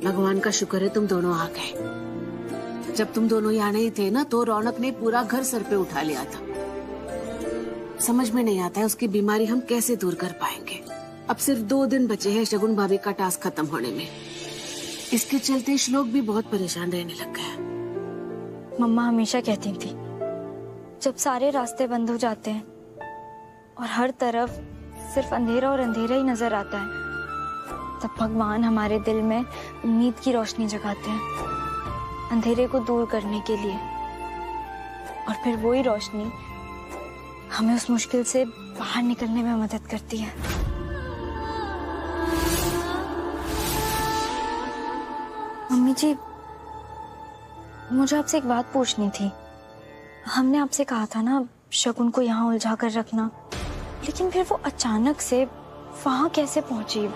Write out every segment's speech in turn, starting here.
भगवान का शुक्र है तुम दोनों आ गए। जब तुम दोनों यहाँ नहीं थे ना तो रौनक ने पूरा घर सर पे उठा लिया था। समझ में नहीं आता है उसकी बीमारी हम कैसे दूर कर पाएंगे। अब सिर्फ 2 दिन बचे हैं शगुन भाभी का टास्क खत्म होने में। इसके चलते श्लोक भी बहुत परेशान रहने लग गया। मम्मा हमेशा कहती थी जब सारे रास्ते बंद हो जाते हैं और हर तरफ सिर्फ अंधेरा और अंधेरा ही नजर आता है, तब भगवान हमारे दिल में उम्मीद की रोशनी जगाते हैं अंधेरे को दूर करने के लिए। और फिर वही रोशनी हमें उस मुश्किल से बाहर निकलने में मदद करती है। मम्मी जी, मुझे आपसे एक बात पूछनी थी। हमने आपसे कहा था ना शगुन को यहाँ उलझा कर रखना, लेकिन फिर वो अचानक से वहां कैसे पहुंची?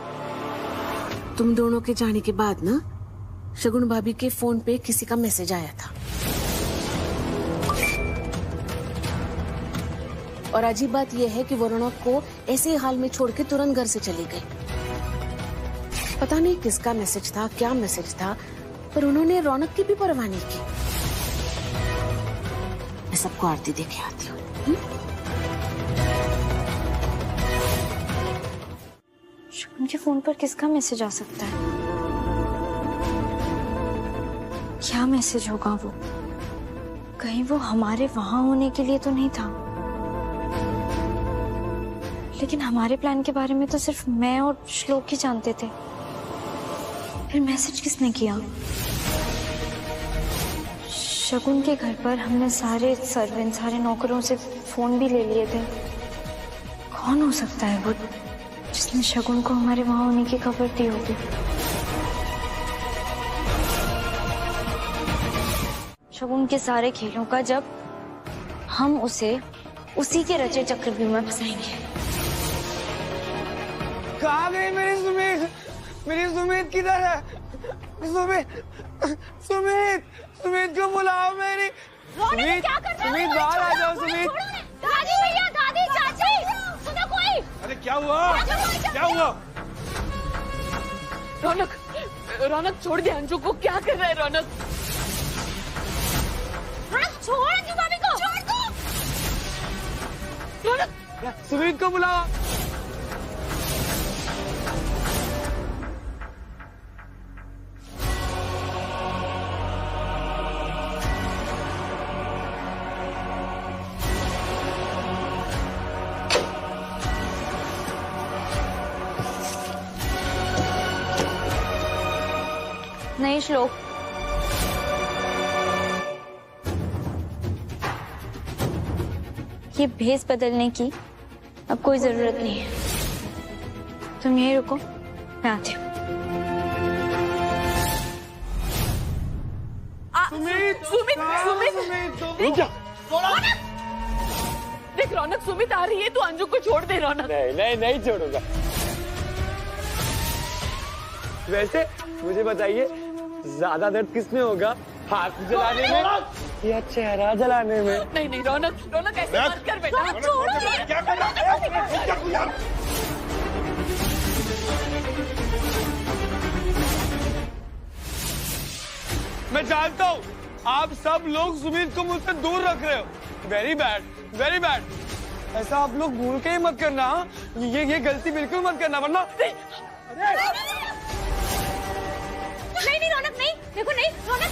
तुम दोनों के जाने के बाद ना शगुन भाभी के फोन पे किसी का मैसेज आया था और अजीब बात यह है कि वो रौनक को ऐसे हाल में छोड़ के तुरंत घर से चली गई। पता नहीं किसका मैसेज था, क्या मैसेज था, पर उन्होंने रौनक की भी परवाह नहीं की। मैं सबको आरती देके आती हूँ। शगुन के फोन पर किसका मैसेज आ सकता है? क्या मैसेज होगा वो? कहीं वो हमारे वहां होने के लिए तो नहीं था? लेकिन हमारे प्लान के बारे में तो सिर्फ मैं और श्लोक ही जानते थे। फिर मैसेज किसने किया? शगुन के घर पर हमने सारे सर्वेंट, सारे नौकरों से फोन भी ले लिए थे। कौन हो सकता है वो जिसने शगुन को हमारे वहां होने की खबर दी होगी? शगुन के सारे खेलों का जब हम उसे उसी के रचे चक्रव्यूह में फंसाएंगे। कहाँ गई मेरी सुमित? मेरी सुमित किधर है? सुमित, सुमित, सुमित को बुलाओ मेरी। सुमित, सुमित बाहर आ जाओ सुमित। दादी भैया, दादी, चाची, सुनो कोई। अरे क्या हुआ? क्या हुआ? रौनक, रौनक छोड़ दे अंजू को। क्या कर रहा है रौनक? रौनक छोड़ अंजू भाभी को। छोड़ दो। रौनक, सुमित को बुलाओ। नहीं श्लोक, ये भेस बदलने की अब कोई जरूरत नहीं है। तुम यहीं रुको, मैं आती हूँ। सुमित, सुमित, सुमित, रुक जा। देख रौनक, सुमित आ रही है, तू अंजू को छोड़ दे। रौनक नहीं नहीं नहीं छोड़ूंगा। वैसे मुझे बताइए ज्यादा दर्द किसमें होगा, हाथ जलाने में या चेहरा जलाने में? नहीं नहीं रौनक, रौनक ऐसे मत कर बेटा। क्या कर रहा है? मैं जानता हूँ आप सब लोग सुमित को मुझसे दूर रख रहे हो। Very bad, very bad. ऐसा आप लोग भूल के ही मत करना। ये गलती बिल्कुल मत करना, वरना नहीं रौनक, नहीं, देखो नहीं रौनक,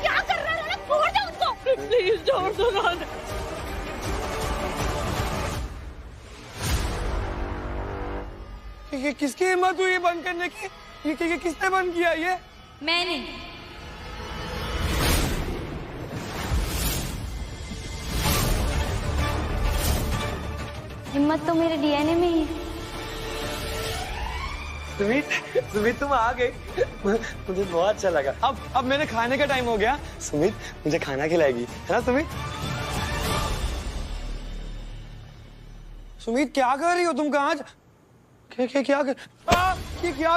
क्या कर रहा है रौनक? छोड़ दो उसको। प्लीज छोड़ दो रौनक। ये किसकी हिम्मत हुई बंद करने की? ये किसने बंद किया? ये मैंने। हिम्मत तो मेरे डीएनए में ही है। सुमित, सुमित तुम आ गई, मुझे बहुत अच्छा लगा। अब मेरे खाने का टाइम हो गया। सुमित मुझे खाना खिलाएगी, है ना सुमित? सुमित क्या कर रही हो तुम? कहाँ क्या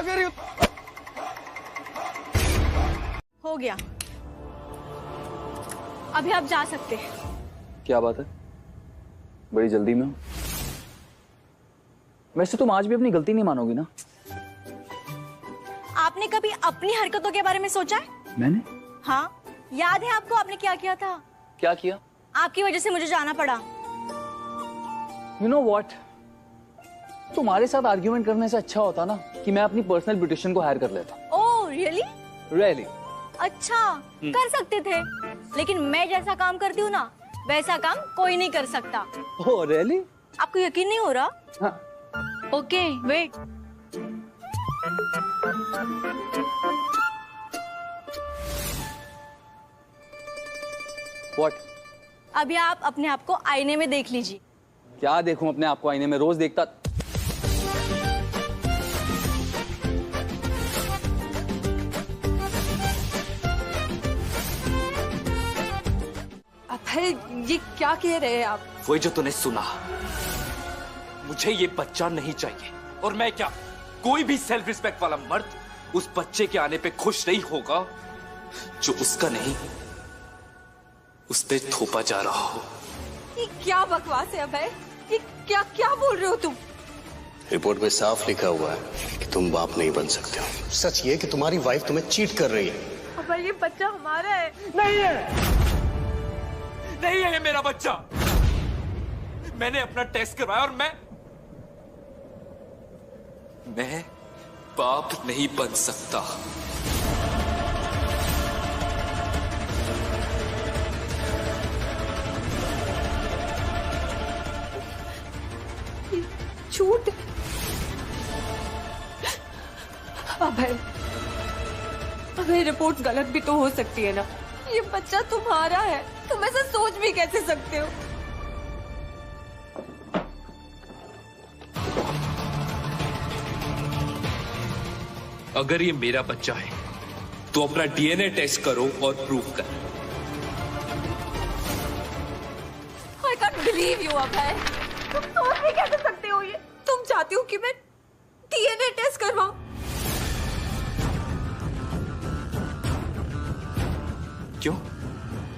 कर रही हो? हो गया, अभी आप जा सकते हैं। क्या बात है? बड़ी जल्दी में हो। वैसे तुम आज भी अपनी गलती नहीं मानोगी ना? आपने कभी अपनी हरकतों के बारे में सोचा है? मैंने? हाँ, याद है आपको आपने क्या किया था? क्या किया? आपकी वजह से मुझे जाना पड़ा। You know what? तुम्हारे साथ आर्ग्यूमेंट करने से अच्छा होता ना कि मैं अपनी पर्सनल ब्यूटिशियन को हायर कर लेता। Oh really? Really? अच्छा, कर सकते थे, लेकिन मैं जैसा काम करती हूँ ना, वैसा काम कोई नहीं कर सकता। Oh really? आपको यकीन नहीं हो रहा? हाँ। Okay, wait. What? अभी आप अपने आप को आईने में देख लीजिए। क्या देखूं अपने आप को आईने में? रोज देखता। अभय, ये क्या कह रहे हैं आप? वही जो तूने सुना। मुझे ये बच्चा नहीं चाहिए, और मैं क्या, कोई भी सेल्फ रिस्पेक्ट वाला मर्द उस बच्चे के आने पे खुश नहीं होगा जो उसका नहीं, उस पे थोपा जा रहा हो। ये क्या बकवास है अभय? ये क्या क्या बोल रहे हो तुम? रिपोर्ट में साफ लिखा हुआ है कि तुम बाप नहीं बन सकते हो। सच ये कि तुम्हारी वाइफ तुम्हें चीट कर रही है। अभय, ये बच्चा हमारा है। नहीं है, नहीं है ये मेरा बच्चा। मैंने अपना टेस्ट करवाया और मैं बाप नहीं बन सकता। झूठ। अभय, अभय, रिपोर्ट गलत भी तो हो सकती है ना। ये बच्चा तुम्हारा है, तुम ऐसा सोच भी कैसे सकते हो? अगर ये मेरा बच्चा है तो अपना डीएनए टेस्ट करो और प्रूव करो। I can't believe you, अभय। तुम सोच भी कैसे सकते हो ये? तुम चाहती हो कि मैं डीएनए टेस्ट करवाऊं? क्यों?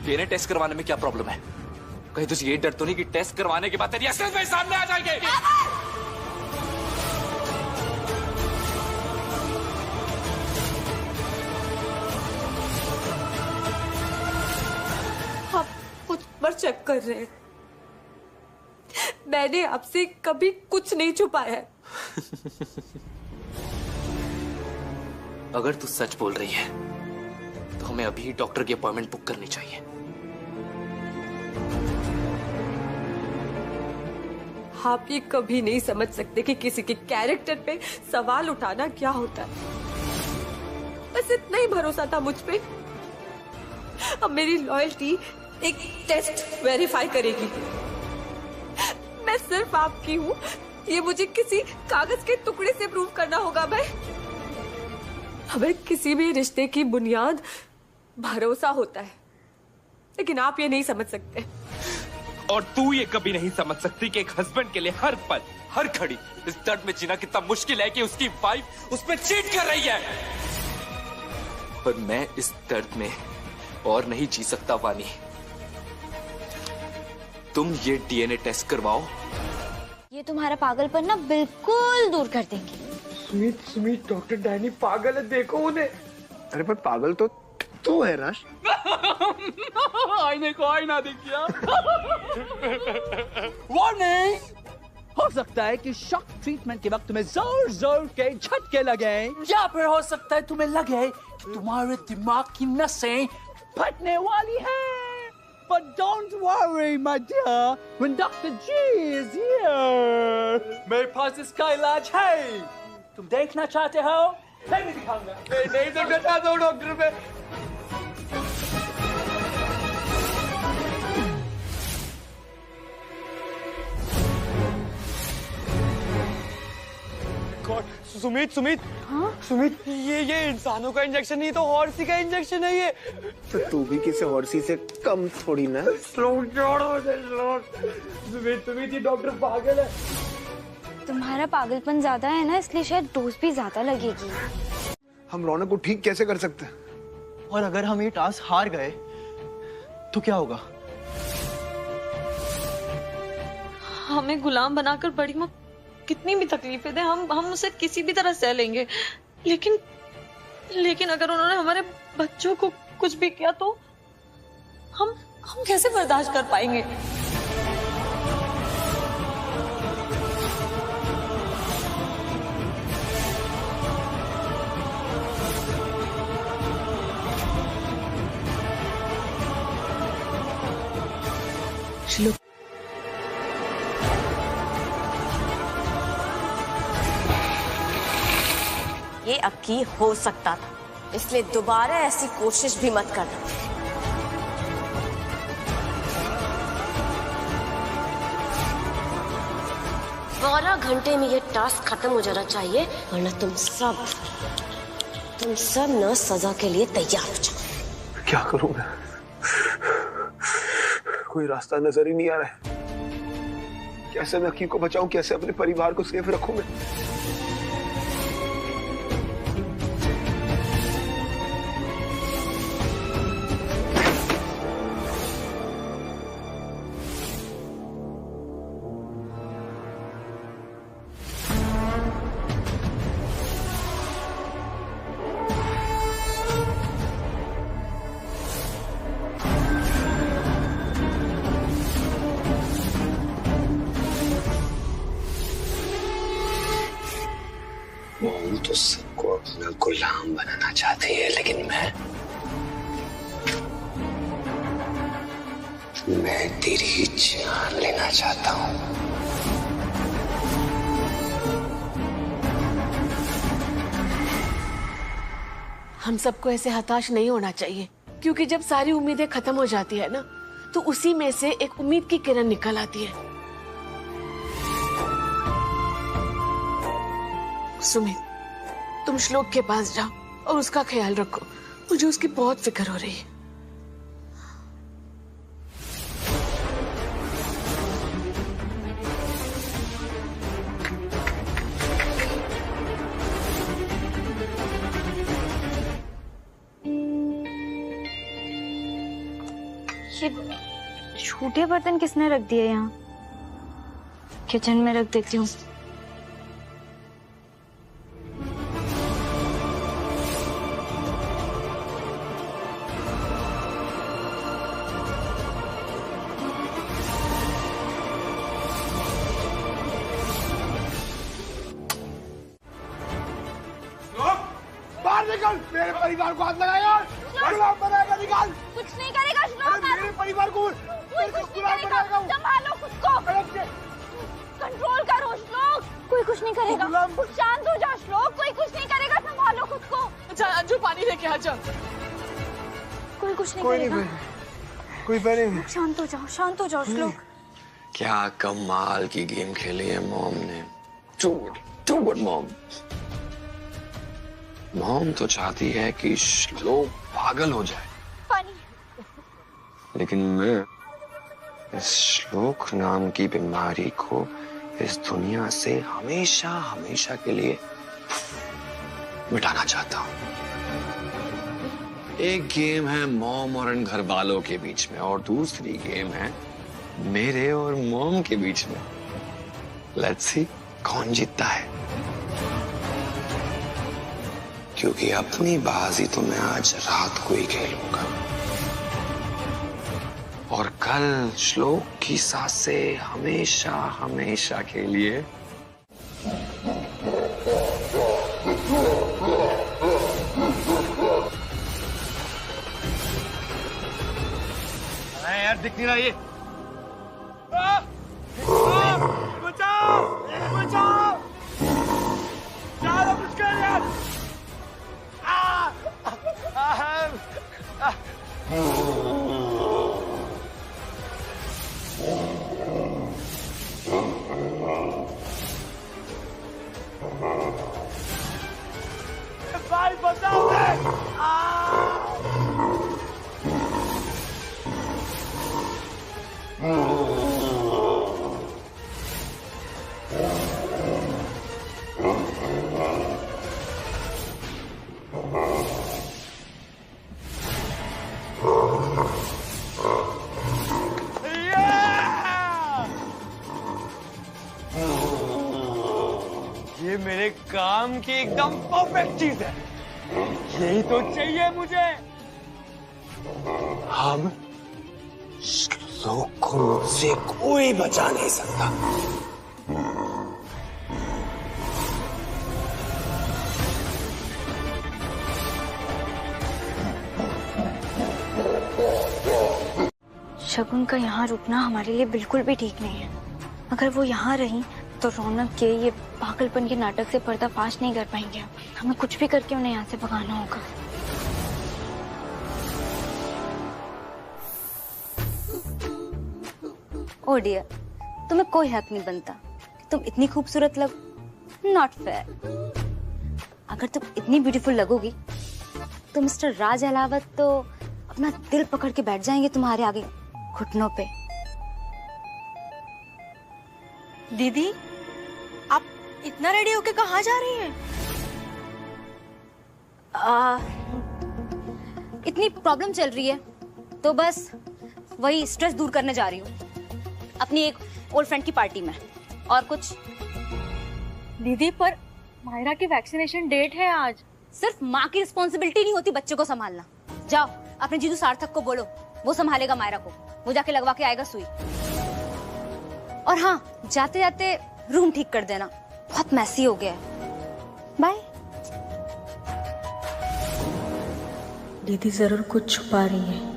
डीएनए टेस्ट करवाने में क्या प्रॉब्लम है? कहीं तुझे ये डर तो नहीं कि टेस्ट करवाने के बाद तेरी असलियत में सामने आ जाएंगे? आप मुझ पर चेक कर रहे हैं। मैंने आपसे कभी कुछ नहीं छुपाया है। अगर तू सच बोल रही है तो हमें अभी डॉक्टर की अपॉइंटमेंट बुक करनी चाहिए। आप ये कभी नहीं समझ सकते कि किसी के कैरेक्टर पे सवाल उठाना क्या होता है। बस इतना ही भरोसा था मुझ पे। अब मेरी लॉयल्टी एक टेस्ट वेरीफाई करेगी। मैं सिर्फ आपकी हूँ, ये मुझे किसी कागज के टुकड़े से प्रूव करना होगा। हमें किसी भी रिश्ते की बुनियाद भरोसा होता है, लेकिन आप ये नहीं समझ सकते। और तू ये कभी नहीं समझ सकती कि एक हस्बैंड के लिए हर पल, हर घड़ी इस दर्द में जीना कितना मुश्किल है कि उसकी वाइफ उस पर चीट कर रही है। पर मैं इस दर्द में और नहीं जी सकता वानी। तुम ये डीएनए टेस्ट करवाओ। ये तुम्हारा पागलपन ना बिल्कुल दूर कर देंगे। सुमित, डॉक्टर डैनी पागल है, देखो उन्हें। अरे पर पागल तो तू है रश। आईने को आईना दिख गया। वार्निंग! हो सकता है कि शॉक ट्रीटमेंट के वक्त तुम्हें जोर जोर के झटके लगे, या फिर हो सकता है तुम्हें लगे कि तुम्हारे दिमाग की नसें फटने वाली हैं। But don't worry, my dear, when Dr. G is here, मेरे पास इसका इलाज है। तुम देखना चाहते हो? मैं भी दिखाऊंगा। नहीं देखना चाहता हूँ डॉक्टर पे। सुमित, हाँ? सुमित, ये इंसानों का इंजेक्शन नहीं तो हॉर्सी का इंजेक्शन है ये। तो तू भी किसी हॉर्सी से कम थोड़ी ना। सुमित, ये डॉक्टर पागल है। तुम्हारा पागलपन ज्यादा है ना, इसलिए शायद डोज भी ज्यादा लगेगी। हम रौनक को ठीक कैसे कर सकते हैं? और अगर हम ये टास्क हार गए तो क्या होगा? हमें गुलाम बनाकर बड़ी माँ कितनी भी तकलीफें दे, हम उसे किसी भी तरह सह लेंगे। लेकिन अगर उन्होंने हमारे बच्चों को कुछ भी किया तो हम कैसे बर्दाश्त कर पाएंगे? श्लोक, ये अक्की हो सकता था, इसलिए दोबारा ऐसी कोशिश भी मत करना। 12 घंटे में ये टास्क खत्म हो जाना चाहिए, वरना तुम सब न सजा के लिए तैयार हो जाओ। क्या करूं मैं? कोई रास्ता नजर ही नहीं आ रहा है। कैसे मैं अक्की को बचाऊं, कैसे अपने परिवार को सेफ रखूं मैं? मोम तो सबको अपना गुलाम बनाना चाहती है, लेकिन मैं तेरी जान लेना चाहता हूं। हम सबको ऐसे हताश नहीं होना चाहिए, क्योंकि जब सारी उम्मीदें खत्म हो जाती है ना, तो उसी में से एक उम्मीद की किरण निकल आती है। सुमित, तुम श्लोक के पास जाओ और उसका ख्याल रखो। मुझे उसकी बहुत फिक्र हो रही है। ये छोटे बर्तन किसने रख दिए यहाँ? किचन में रख देती हूँ। बाहर निकल, मेरे परिवार को हाथ लगाया। गुलाम बनाएगा, निकाल। कुछ नहीं करेगा श्लोक। मेरे परिवार को संभालो खुद को, कंट्रोल करो श्लोक। कोई कुछ नहीं करेगा, शांत हो जा श्लोक। कोई कुछ नहीं करेगा, संभालो खुद को। अच्छा अंजू, पानी लेके आ जा। कोई कुछ नहीं करेगा, कोई नहीं। शांत हो जाओ श्लोक। क्या कमाल की गेम खेली है मॉम ने। To good mom. मॉम तो चाहती है कि श्लोक पागल हो जाए, पानी। लेकिन मैं इस श्लोक नाम की बीमारी को इस दुनिया से हमेशा के लिए मिटाना चाहता हूँ। एक गेम है मॉम और इन घर वालों के बीच में, और दूसरी गेम है मेरे और मॉम के बीच में। लेट्स सी कौन जीतता है, क्योंकि अपनी बाजी तो मैं आज रात को ही खेलूंगा, और कल श्लोक की सांसें हमेशा के लिए यार दिख नहीं रहा ये। बचाओ बचाओ, कुछ कर यार। भाई बचाओ। ये मेरे काम की एकदम परफेक्ट चीज है। यही तो चाहिए मुझे। हम श्लोक को मुझसे कोई बचा नहीं सकता। शगुन का यहाँ रुकना हमारे लिए बिल्कुल भी ठीक नहीं है। अगर वो यहाँ रही तो रौनक के ये पागलपन के नाटक से पर्दाफाश नहीं कर पाएंगे। हमें कुछ भी करके उन्हें यहाँ से भगाना होगा। ओ डियर, तुम्हें कोई हक नहीं बनता कि तुम इतनी खूबसूरत लगो। Not fair. अगर तुम इतनी ब्यूटीफुल लगोगी तो मिस्टर राज अलावत तो अपना दिल पकड़ के बैठ जाएंगे तुम्हारे आगे घुटनों पे। दीदी, आप इतना रेडी होके कहाँ जा रही हैं? इतनी प्रॉब्लम चल रही है तो बस वही स्ट्रेस दूर करने जा रही हूँ अपनी एक ओल्ड फ्रेंड की पार्टी में। और कुछ? दीदी, पर मायरा की वैक्सीनेशन डेट है आज। सिर्फ माँ की रिस्पॉन्सिबिलिटी नहीं होती बच्चे को संभालना। जाओ अपने जीजू सार्थक को बोलो, वो संभालेगा मायरा को। वो जाके लगवा के आएगा सुई। और हाँ, जाते जाते रूम ठीक कर देना, बहुत मैसी हो गया है। बाय। दीदी जरूर कुछ छुपा रही है।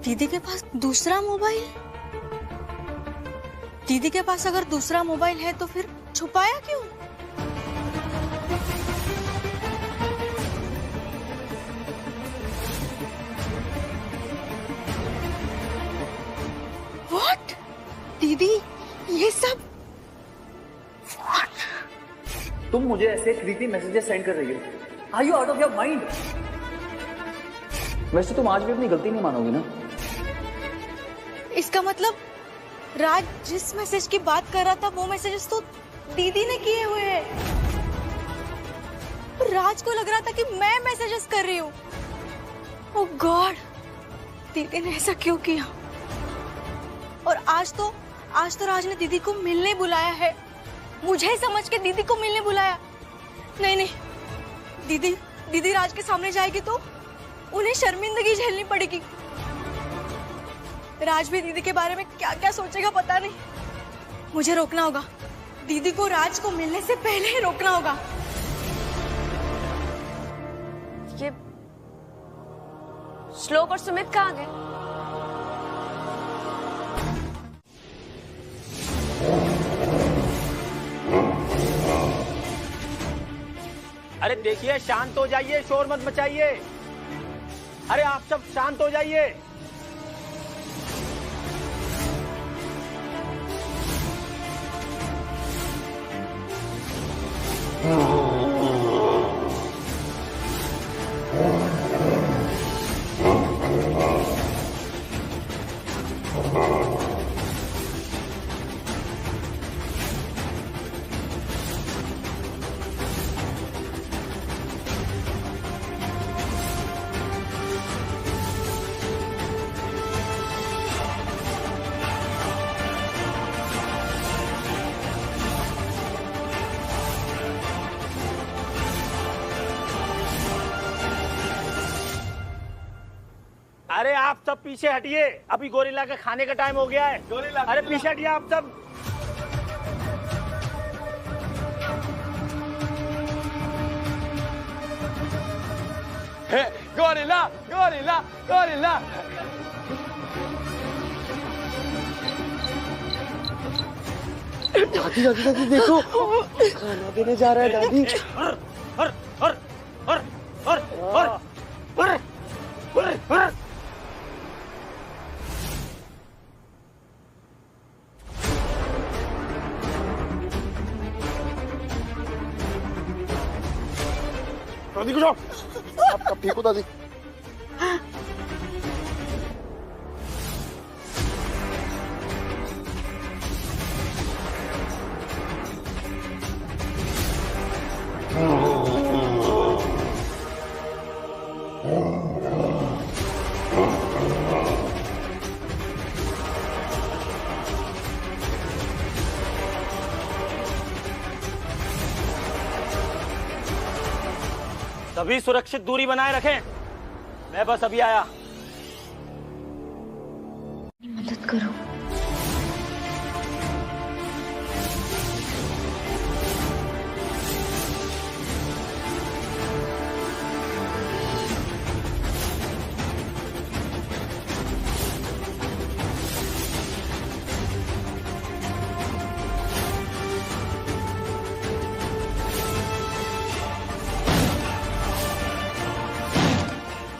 दीदी के पास दूसरा मोबाइल? दीदी के पास अगर दूसरा मोबाइल है तो फिर छुपाया क्यों? What? दीदी, ये सब What? तुम मुझे ऐसे क्रीपी मैसेजेस सेंड कर रही हो? Are you out of your mind? वैसे तुम आज भी अपनी गलती नहीं मानोगी ना? इसका मतलब राज जिस मैसेज की बात कर रहा था वो मैसेजेस तो दीदी ने किए हुए हैं। राज को लग रहा था कि मैं मैसेजेस कर रही हूँ। ओह गॉड, दीदी ने ऐसा क्यों किया? और आज तो राज ने दीदी को मिलने बुलाया है, मुझे समझ के दीदी को मिलने बुलाया। नहीं नहीं, दीदी राज के सामने जाएगी तो उन्हें शर्मिंदगी झेलनी पड़ेगी। राज भी दीदी के बारे में क्या क्या सोचेगा पता नहीं। मुझे रोकना होगा, दीदी को राज को मिलने से पहले ही रोकना होगा। ये श्लोक और सुमित कहाँ गए? अरे देखिए, शांत हो जाइए, शोर मत मचाइए। अरे आप सब शांत हो जाइए। अरे आप सब पीछे हटिए, अभी गोरिल्ला के खाने का टाइम हो गया है। अरे पीछे हटिए आप सब। Gorilla gorilla gorilla. दादी दादी दादी देखो, खाना देने जा रहा है दादी। दादी को जाओ, आप ठीक हो दादी? सभी सुरक्षित दूरी बनाए रखें। मैं बस अभी आया। मदद करो।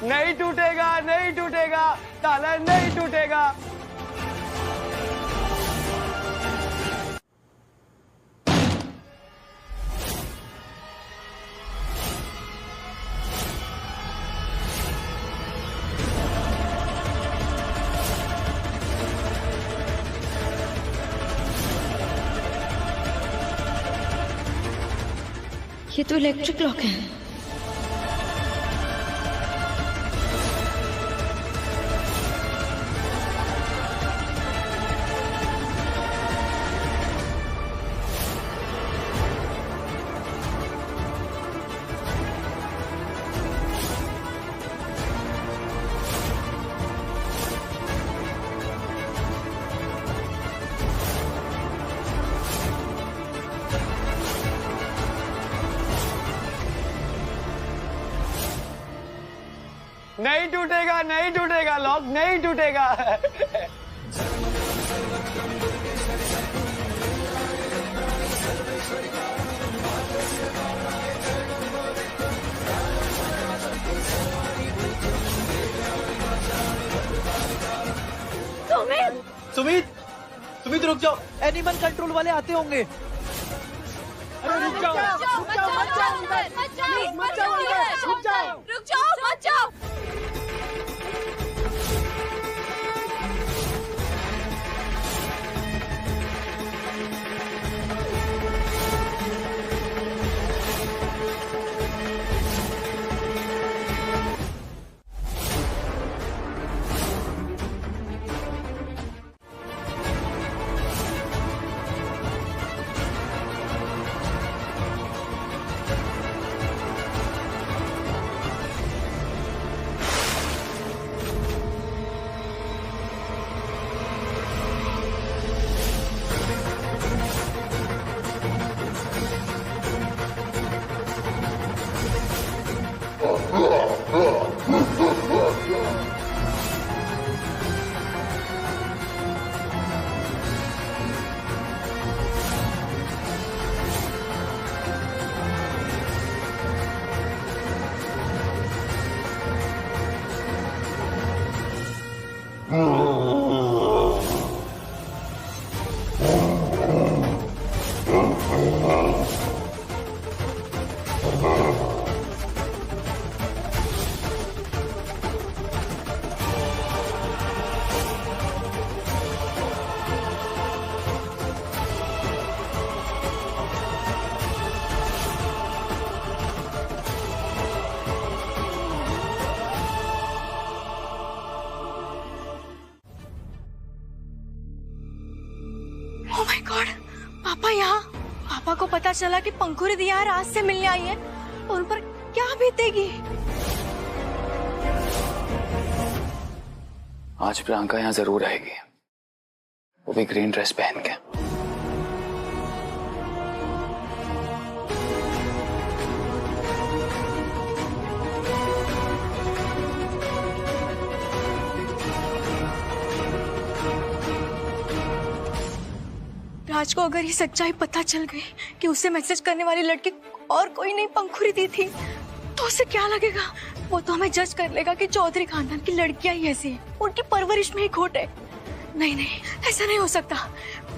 नहीं टूटेगा, नहीं टूटेगा, ताला नहीं टूटेगा। ये तो इलेक्ट्रिक लॉक है। नहीं टूटेगा, नहीं टूटेगा, लॉक नहीं टूटेगा। सुमित, सुमित रुक जाओ, एनिमल कंट्रोल वाले आते होंगे। अरे रुक जाओ, रुक जाओ, मत जाओ अंदर, मत जाओ अंदर, रुक जाओ, रुक जाओ, मत जाओ। ओह माय गॉड, पापा यहाँ। पापा को पता चला कि पंखुड़ी दिया रात से मिलने आई है, और उन पर क्या बीतेगी। आज प्रियंका यहाँ जरूर आएगी, वो भी ग्रीन ड्रेस पहन के। राज को अगर ये सच्चाई पता चल गई कि उसे मैसेज करने वाली लड़की और कोई नहीं पंखुड़ी दी थी, तो उसे क्या लगेगा? वो तो हमें जज कर लेगा कि चौधरी खानदान की लड़कियां ही ऐसी हैं, उनकी परवरिश में ही खोट है। नहीं नहीं, ऐसा नहीं हो सकता,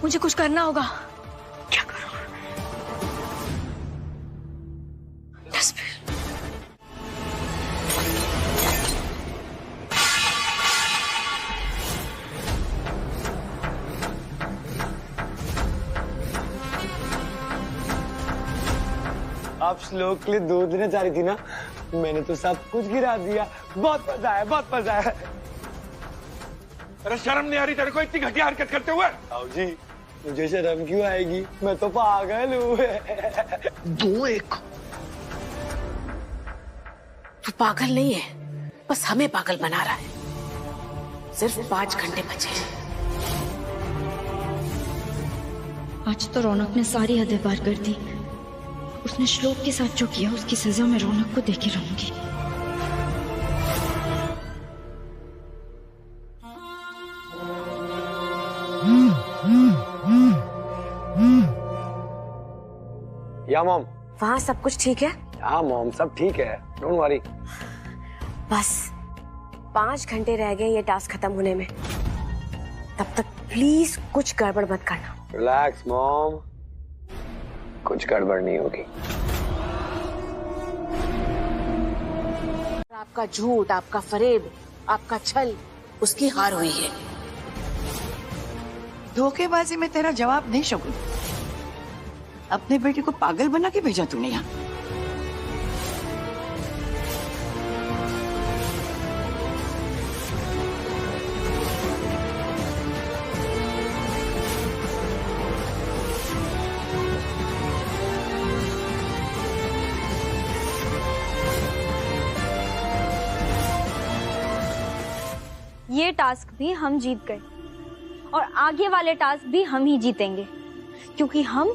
मुझे कुछ करना होगा। क्या करूं? आप श्लोक के लिए दूध देने जा रही थी ना, मैंने तो सब कुछ गिरा दिया। बहुत मजा आया, बहुत मजा आया। अरे शर्म नहीं आ रही तेरे को इतनी घटिया हरकत करते हुए? आओ जी, मुझे शर्म क्यों आएगी, मैं तो पागल हूँ। 2-1 तू पागल नहीं है, बस हमें पागल बना रहा है। सिर्फ 5 घंटे बचे हैं। आज तो रौनक ने सारी हदें पार कर दी। उसने श्लोक के साथ जो किया उसकी सजा मैं रौनक को देके रहूंगी। या मॉम, वहाँ सब कुछ ठीक है? हाँ मॉम, सब ठीक है, डोंट वरी। बस 5 घंटे रह गए ये टास्क खत्म होने में। तब तक प्लीज कुछ गड़बड़ मत करना। रिलैक्स मॉम, कुछ गड़बड़ नहीं होगी। आपका झूठ, आपका फरेब, आपका छल, उसकी हार हुई है। धोखेबाजी में तेरा जवाब नहीं शगुन। अपने बेटे को पागल बना के भेजा तूने यहाँ। ये टास्क भी हम जीत गए और आगे वाले टास्क भी हम ही जीतेंगे, क्योंकि हम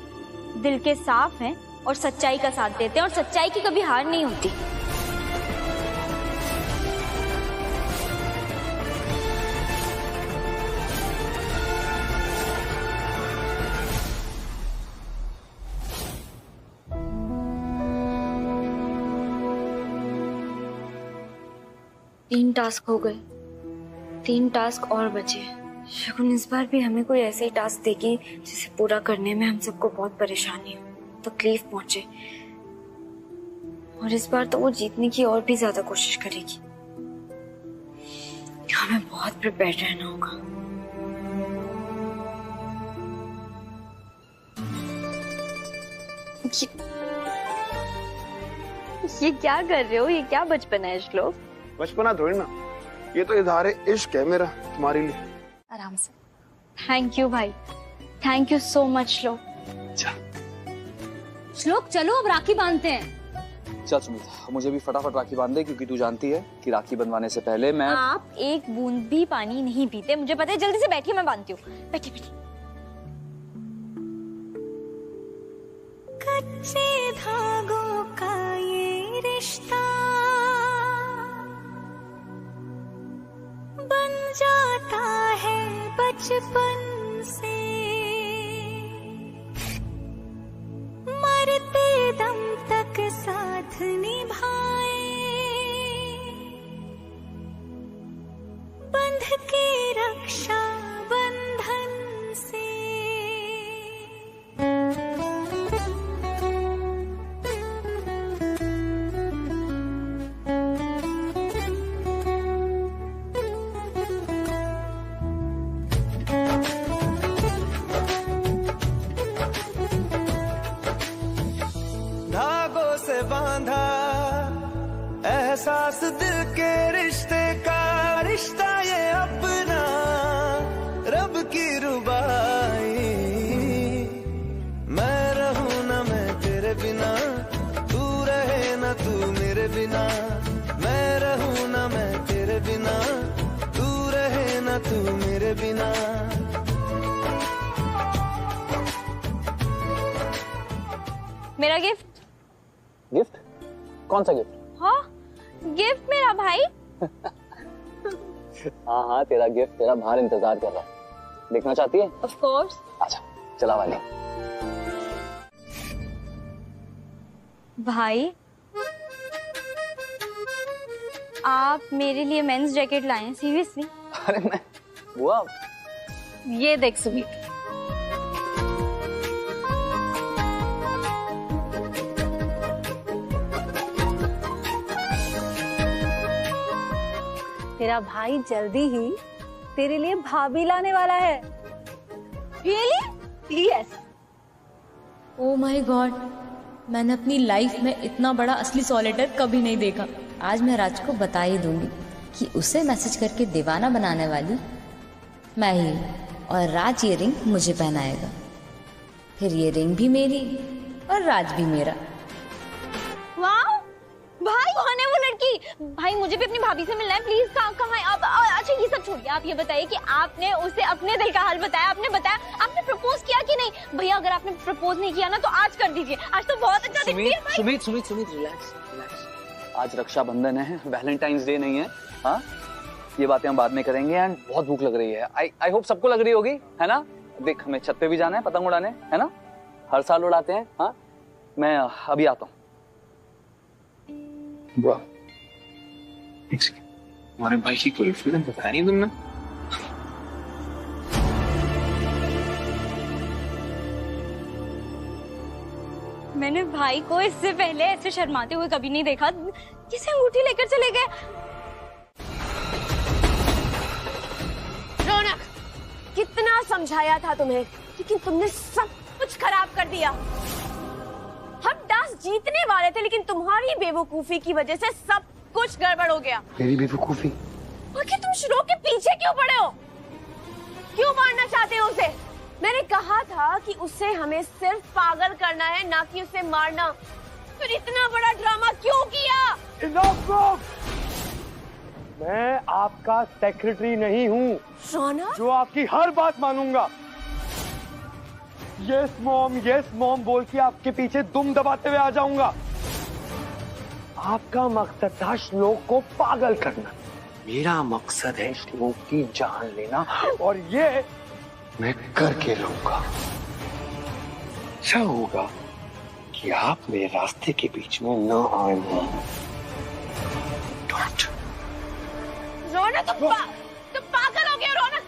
दिल के साफ हैं और सच्चाई का साथ देते हैं और सच्चाई की कभी हार नहीं होती। तीन टास्क हो गए, 3 टास्क और बचे। शगुन इस बार भी हमें कोई ऐसे ही टास्क देगी जिसे पूरा करने में हम सबको बहुत परेशानी हो, तकलीफ पहुंचे। और इस बार तो वो जीतने की और भी ज्यादा कोशिश करेगी। हमें बहुत प्रिपेयर रहना होगा। ये क्या कर रहे हो? ये क्या बचपना है श्लोक? बचपना थोड़ी ना, ये तो इजहार इश्क है मेरा तुम्हारे लिए। आराम से। थैंक यू भाई, थैंक यू सो मच श्लोक। श्लोक चलो अब राखी बांधते हैं। चल सुमित, मुझे भी फटाफट राखी बांध दे, क्योंकि तू जानती है कि राखी बंधवाने से पहले मैं। आप एक बूंद भी पानी नहीं पीते, मुझे पता है। जल्दी से बैठिए, मैं बांधती हूँ। बैठिए बैठिए। कच्चे धागों का ये रिश्ता बन जाता है बचपन से, मरते दम तक साथ निभाए, बंध के रक्षा बंधन से। धागों से बांधा एहसास दिल के रिश्ते का, रिश्ता ये अपना रब की रुबाई। मैं रहूं ना मैं तेरे बिना, तू रहे ना तू मेरे बिना। मैं रहूं ना मैं तेरे बिना, तू रहे ना तू मेरे बिना। मेरा गिफ्ट। गिफ्ट? कौन सा गिफ्ट? हाँ, गिफ्ट मेरा भाई। हाँ हाँ, तेरा गिफ्ट तेरा बाहर इंतजार कर रहा है। देखना चाहती है? Of course. अच्छा चला वाली। भाई, आप मेरे लिए मेंस जैकेट लाए हैं? सीरियसली? अरे मैं बुआ, ये देख सुमित। तेरा भाई जल्दी ही तेरे लिए भाभी लाने वाला है। Really? Yes. Oh my God, मैंने अपनी लाइफ में इतना बड़ा असली सॉलिटर कभी नहीं देखा। आज मैं राज को बता ही दूंगी कि उसे मैसेज करके दीवाना बनाने वाली मैं ही हूँ, और राज ये रिंग मुझे पहनाएगा। फिर ये रिंग भी मेरी और राज भी मेरा। वाह, भाई होने वाला लड़की। भाई मुझे भी अपनी भाभी से मिलना है, प्लीज। कहाँ है आप? अच्छा ये सब छोड़िए, आप ये बताइए कि आपने उसे अपने दिल का हाल बताया? आपने बताया? आपने प्रपोज किया कि नहीं? भैया अगर आपने प्रपोज नहीं किया ना तो आज कर दीजिए, आज तो बहुत अच्छा दिन है। सुमित रिलैक्स। आज रक्षाबंधन है, वैलेंटाइंस डे नहीं है। हाँ, ये बातें हम बाद में करेंगे। एंड बहुत भूख लग रही है। आई होप सबको लग रही होगी, है ना? देख, हमें छत पे भी जाना है पतंग उड़ाने, है ना? हर साल उड़ाते हैं। हाँ, मैं अभी आता हूँ। हमारे भाई की कोई फिल्म बताया नहीं तुमने? मैंने भाई को इससे पहले ऐसे शर्माते हुए कभी नहीं देखा। किसे अंगूठी लेकर चले गए? रौनक, कितना समझाया था तुम्हें, लेकिन तुमने सब कुछ खराब कर दिया। हम डांस जीतने वाले थे, लेकिन तुम्हारी बेवकूफी की वजह से सब कुछ गड़बड़ हो गया। मेरी बेवकूफी? आखिर तुम श्लोक के पीछे क्यों पड़े हो? क्यों मारना चाहते हो उसे? मैंने कहा था कि उसे हमें सिर्फ पागल करना है, ना कि उसे मारना। फिर इतना बड़ा ड्रामा क्यों किया? मैं आपका सेक्रेटरी नहीं हूँ रौनक, जो आपकी हर बात मानूंगा। यस मॉम बोल के आपके पीछे दुम दबाते हुए आ जाऊंगा। आपका मकसद था श्लोक को पागल करना, मेरा मकसद है श्लोक की जान लेना, और ये मैं करके रहूंगा। अच्छा होगा कि आप मेरे रास्ते के बीच में न आए। रौनक, तुम पागल हो गए। रौनक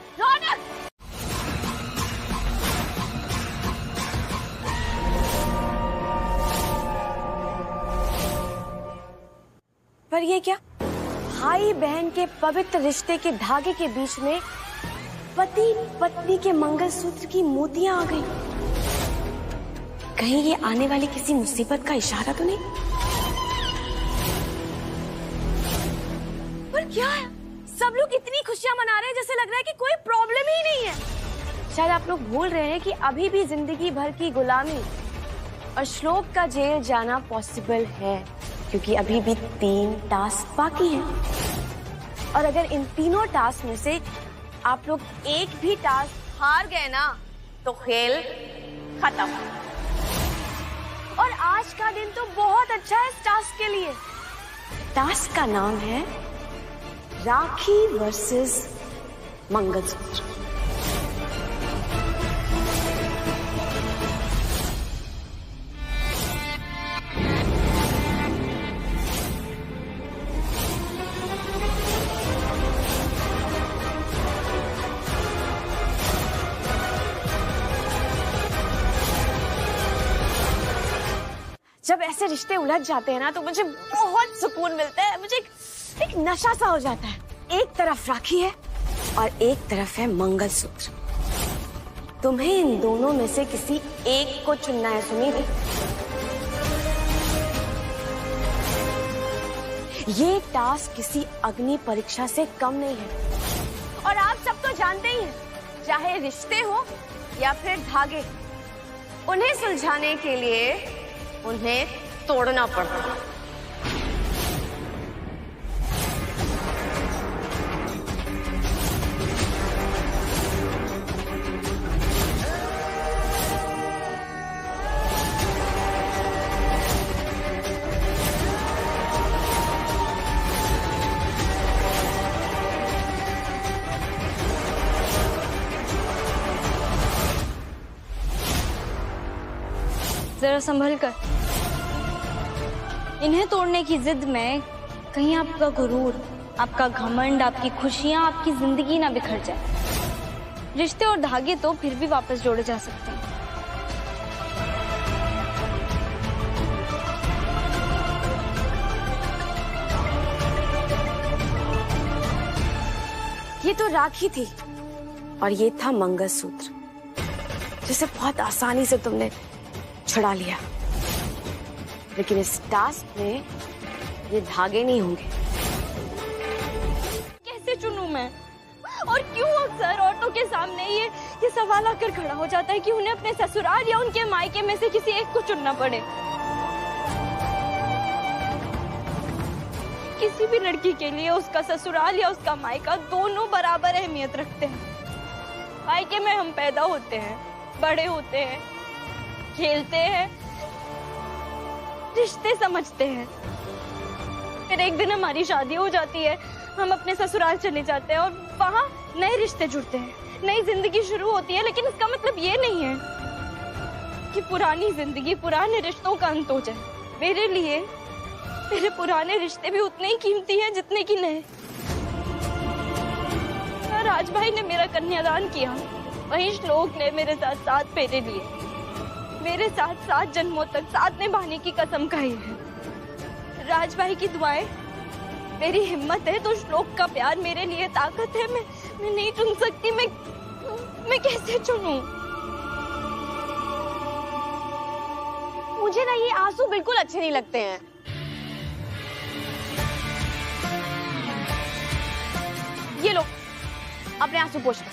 पर ये क्या? भाई बहन के पवित्र रिश्ते के धागे के बीच में पति पत्नी के मंगलसूत्र की मोतियां आ गई। कहीं ये आने वाली किसी मुसीबत का इशारा तो नहीं? पर क्या है, सब लोग इतनी खुशियां मना रहे हैं जैसे लग रहा है कि कोई प्रॉब्लम ही नहीं है। शायद आप लोग भूल रहे हैं कि अभी भी जिंदगी भर की गुलामी और श्लोक का जेल जाना पॉसिबल है, क्योंकि अभी भी 3 टास्क बाकी हैं। और अगर इन तीनों टास्क में से आप लोग एक भी टास्क हार गए ना, तो खेल खत्म। और आज का दिन तो बहुत अच्छा है इस टास्क के लिए। टास्क का नाम है राखी वर्सेस मंगलसूत्र। जब ऐसे रिश्ते उलझ जाते हैं ना, तो मुझे बहुत सुकून मिलता है। मुझे एक नशा सा हो जाता है। एक तरफ राखी है और एक तरफ है मंगलसूत्र। तुम्हें इन दोनों में से किसी एक को चुनना है सुमित। ये टास्क किसी अग्नि परीक्षा से कम नहीं है। और आप सब तो जानते ही हैं, चाहे रिश्ते हो या फिर धागे, उन्हें सुलझाने के लिए उन्हें तोड़ना पड़ता है। जरा संभल कर। इन्हें तोड़ने की जिद में कहीं आपका गुरूर, आपका घमंड, आपकी खुशियां, आपकी जिंदगी ना बिखर जाए। रिश्ते और धागे तो फिर भी वापस जोड़े जा सकते हैं। ये तो राखी थी और ये था मंगलसूत्र, जिसे बहुत आसानी से तुमने छुड़ा लिया। लेकिन इस टास्क में ये धागे नहीं होंगे। कैसे चुनूं मैं? और क्यों अक्सर औरतों के सामने ये सवाल आकर खड़ा हो जाता है कि उन्हें अपने ससुराल या उनके मायके में से किसी एक को चुनना पड़े? किसी भी लड़की के लिए उसका ससुराल या उसका मायका दोनों बराबर अहमियत रखते हैं। मायके में हम पैदा होते हैं, बड़े होते हैं, खेलते हैं, रिश्ते समझते हैं, फिर एक दिन हमारी शादी हो जाती है, हम अपने ससुराल चले जाते हैं और वहां नए रिश्ते जुड़ते हैं, नई जिंदगी शुरू होती है। लेकिन इसका मतलब ये नहीं है कि पुरानी जिंदगी, पुराने रिश्तों का अंत हो जाए। मेरे लिए मेरे पुराने रिश्ते भी उतने ही कीमती हैं जितने कि नए। राज भाई ने मेरा कन्यादान किया, वहीं श्लोक ने मेरे साथ 7 फेरे लिए, मेरे साथ 7 जन्मों तक साथ निभाने की कसम खाई है। राज भाई की दुआएं मेरी हिम्मत है, तो श्लोक का प्यार मेरे लिए ताकत है। मैं नहीं चुन सकती। मैं कैसे चुनूं? मुझे ना ये आंसू बिल्कुल अच्छे नहीं लगते हैं। ये लो, अपने आंसू पोंछ लो।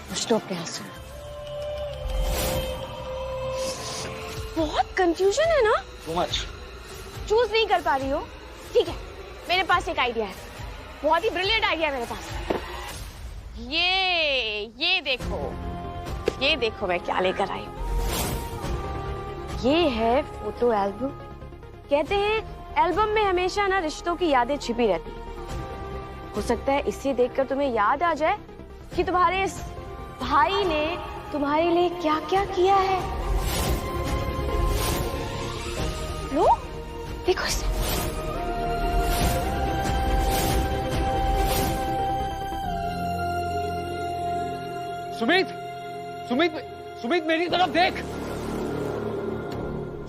पोंछ लो अपने आंसू। बहुत कंफ्यूजन है ना? Too much. चूज नहीं कर पा रही हो? ठीक है, मेरे पास एक आइडिया है, बहुत ही ब्रिलियंट आइडिया है मेरे पास। ये देखो मैं क्या लेकर आई हूँ। ये है फोटो एल्बम। कहते हैं एल्बम में हमेशा ना रिश्तों की यादें छिपी रहती है। हो सकता है इसे देखकर तुम्हें याद आ जाए कि तुम्हारे इस भाई ने तुम्हारे लिए क्या क्या किया है। लो, देखो इसे। सुमित मेरी तरफ देख।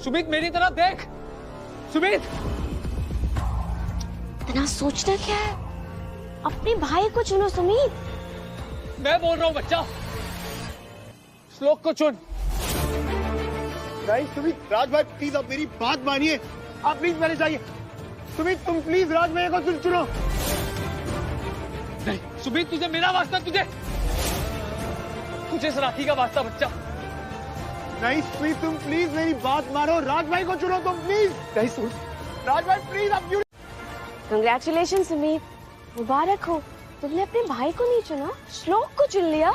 सुमित मेरी तरफ देख। सुमित, इतना सोचना क्या है? अपने भाई को चुनो सुमित। मैं बोल रहा हूँ बच्चा, श्लोक को चुन। नहीं सुमित, राज भाई प्लीज आप मेरी बात मानिए, आप प्लीज मेरे जाइए। सुमित तुम प्लीज राज भैया को चुनो। नहीं सुमित, तुझे मेरा वास्ता, तुझे इस राखी का वास्ता बच्चा। नहीं सुमित तुम प्लीज मेरी बात मानो, राज भाई को चुनो तुम प्लीज। नहीं सुमित, राज भाई प्लीज आप क्यों? कंग्रेचुलेशन सुमित, मुबारक हो, तुमने अपने भाई को नहीं चुना, श्लोक को चुन लिया।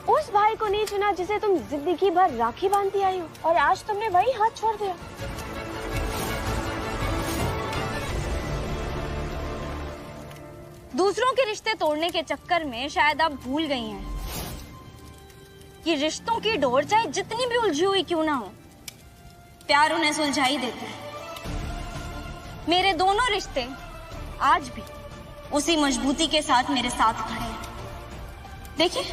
उस भाई को नहीं चुना जिसे तुम जिंदगी भर राखी बांधती आई हो, और आज तुमने वही हाथ छोड़ दिया। दूसरों के रिश्ते तोड़ने के चक्कर में शायद आप भूल गई हैं कि रिश्तों की डोर चाहे जितनी भी उलझी हुई क्यों ना हो, प्यार उन्हें सुलझा ही देता है। मेरे दोनों रिश्ते आज भी उसी मजबूती के साथ मेरे साथ खड़े हैं। देखिए,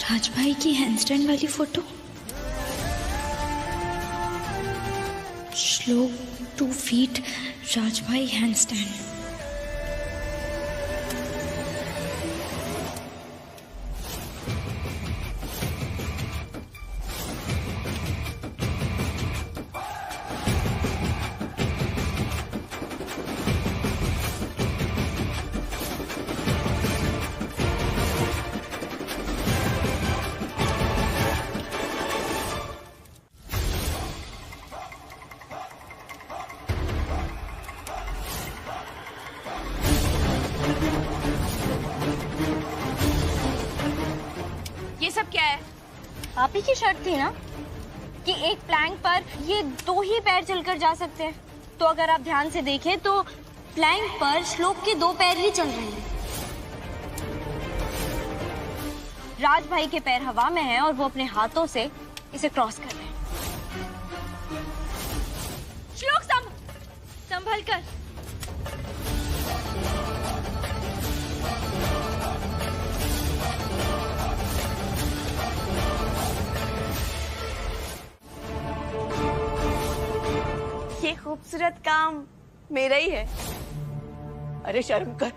राजभाई की हैंडस्टैंड वाली फोटो, श्लोक 2 फीट, राजभाई हैंडस्टैंड। ये सब क्या है? आप ही की शर्त थी ना कि एक प्लैंक पर ये 2 ही पैर चलकर जा सकते हैं। तो अगर आप ध्यान से देखें तो प्लैंक पर श्लोक के 2 पैर ही चल रहे हैं। राज भाई के पैर हवा में हैं और वो अपने हाथों से इसे क्रॉस कर रहे हैं। श्लोक संभल कर। खूबसूरत काम मेरा ही है। अरे शर्म कर,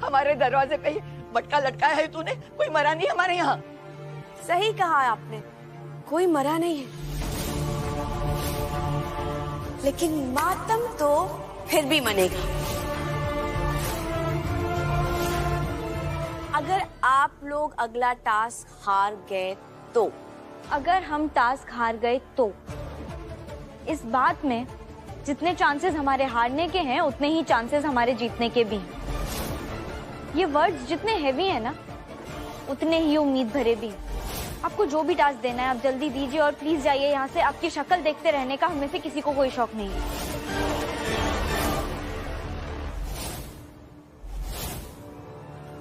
हमारे दरवाजे पे ही मटका लटकाया है तूने। कोई मरा नहीं हमारे यहाँ। सही कहा आपने, कोई मरा नहीं है, लेकिन मातम तो फिर भी मनेगा। अगर आप लोग अगला टास्क हार गए तो, अगर हम टास्क हार गए तो इस बात में जितने चांसेस हमारे हारने के हैं उतने ही चांसेस हमारे जीतने के भी हैं। ये वर्ड्स जितने हैवी हैं ना उतने ही उम्मीद भरे भी हैं। आपको जो भी टास्क देना है आप जल्दी दीजिए और प्लीज जाइए यहाँ से। आपकी शक्ल देखते रहने का हम में से किसी को कोई शौक नहीं है।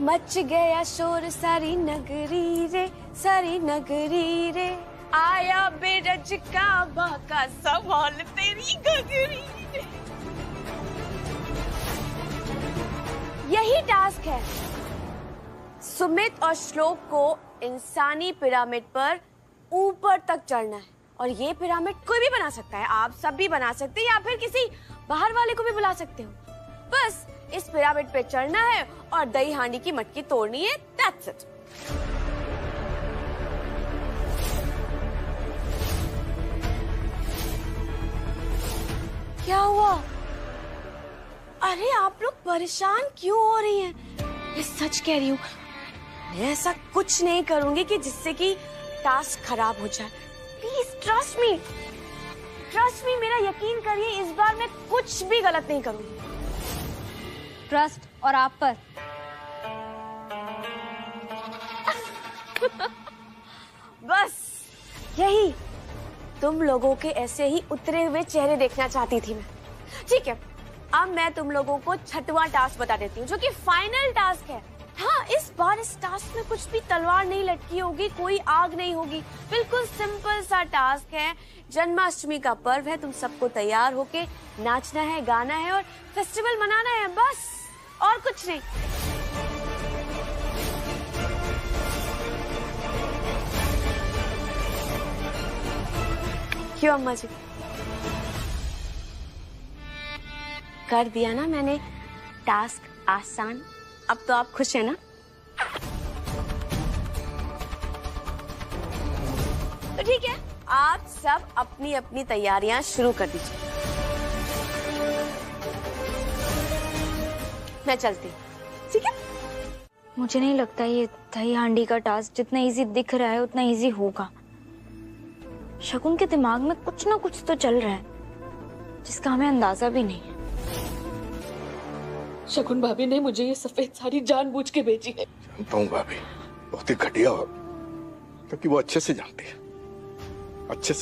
मच गया शोर सारी नगरी रे, सारी नगरी रे, आया बेरज का बाका सवाल तेरी गगरी रे। यही टास्क है। सुमित और श्लोक को इंसानी पिरामिड पर ऊपर तक चढ़ना है, और ये पिरामिड कोई भी बना सकता है। आप सब भी बना सकते हैं या फिर किसी बाहर वाले को भी बुला सकते हो। बस इस पिरामिड पे चढ़ना है और दही हांडी की मटकी तोड़नी है। That's it. क्या हुआ? अरे आप लोग परेशान क्यों हो रही हैं? मैं सच कह रही हूँ, मैं ऐसा कुछ नहीं करूंगी कि जिससे कि टास्क खराब हो जाए। प्लीज ट्रस्ट मी, मेरा यकीन करिए, इस बार मैं कुछ भी गलत नहीं करूंगी। ट्रस्ट और आप पर। बस यही, तुम लोगों के ऐसे ही उतरे हुए चेहरे देखना चाहती थी मैं। ठीक है, अब मैं तुम लोगों को छठवां टास्क बता देती हूँ, जो कि फाइनल टास्क है। हाँ, इस बार इस टास्क में कुछ भी तलवार नहीं लटकी होगी, कोई आग नहीं होगी। बिल्कुल सिंपल सा टास्क है। जन्माष्टमी का पर्व है, तुम सबको तैयार होके नाचना है, गाना है और फेस्टिवल मनाना है, बस और कुछ नहीं। क्यों अम्मा जी? कर दिया ना मैंने टास्क आसान। अब तो आप खुश हैं ना? तो ठीक है, आप सब अपनी अपनी तैयारियां शुरू कर दीजिए। मैं चलती हूँ, ठीक है? मुझे नहीं लगता ये दही हांडी का टास्क जितना इजी दिख रहा है उतना इजी होगा। शगुन के दिमाग में कुछ ना कुछ तो चल रहा है जिसका हमें अंदाजा भी नहीं है। शगुन भाभी ने मुझे ये सफेद साड़ी जानबूझ के भेजी है। जानता हूँ भाभी, बहुत ही घटिया हो, क्योंकि वो अच्छे से जानती है,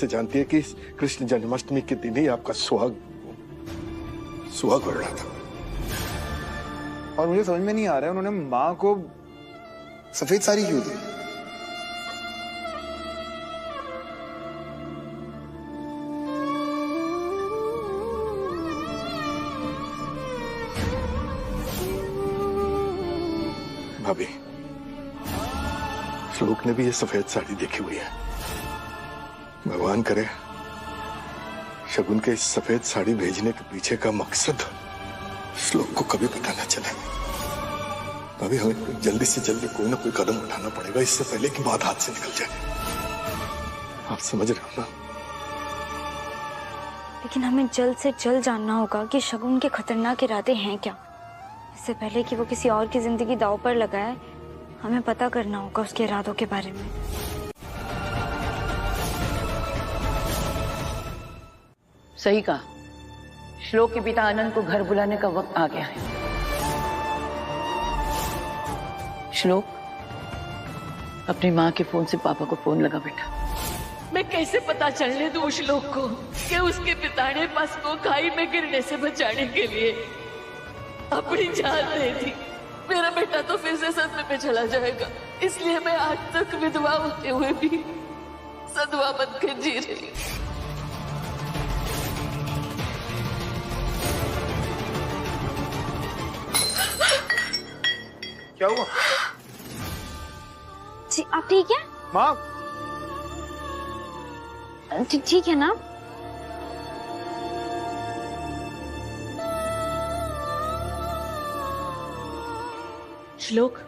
जानती है कि कृष्ण जन्माष्टमी के दिन ही आपका सुहाग हो रहा था। और मुझे समझ में नहीं आ रहा है उन्होंने माँ को सफेद साड़ी क्यों दी? भाभी, श्लोक ने भी ये सफेद साड़ी देखी हुई है। भगवान करे शगुन के इस सफेद साड़ी भेजने के पीछे का मकसद श्लोक को कभी पता न चले। भाभी, हमें जल्दी से जल्दी कोई ना कोई कदम उठाना पड़ेगा इससे पहले कि बात हाथ से निकल जाए। आप समझ रहे हो ना? लेकिन हमें जल्द से जल्द जानना होगा कि शगुन के खतरनाक इरादे हैं क्या। इससे पहले कि वो किसी और की जिंदगी दांव पर लगाए, हमें पता करना होगा उसके इरादों के बारे में। सही कहा, श्लोक के पिता आनंद को घर बुलाने का वक्त आ गया है। श्लोक, अपनी माँ के फोन से पापा को फोन लगा बेटा। मैं कैसे पता चलने दूं श्लोक को कि उसके पिता ने बस को खाई में गिरने से बचाने के लिए अपनी जान दे दी। मेरा बेटा तो फिर से सदमे पे चला जाएगा, इसलिए मैं आज तक विधवा होते हुए भी सदमा बन के जी रही। क्या हुआ? जी, आप ठीक है? माँ, ठीक है ना? श्लोक,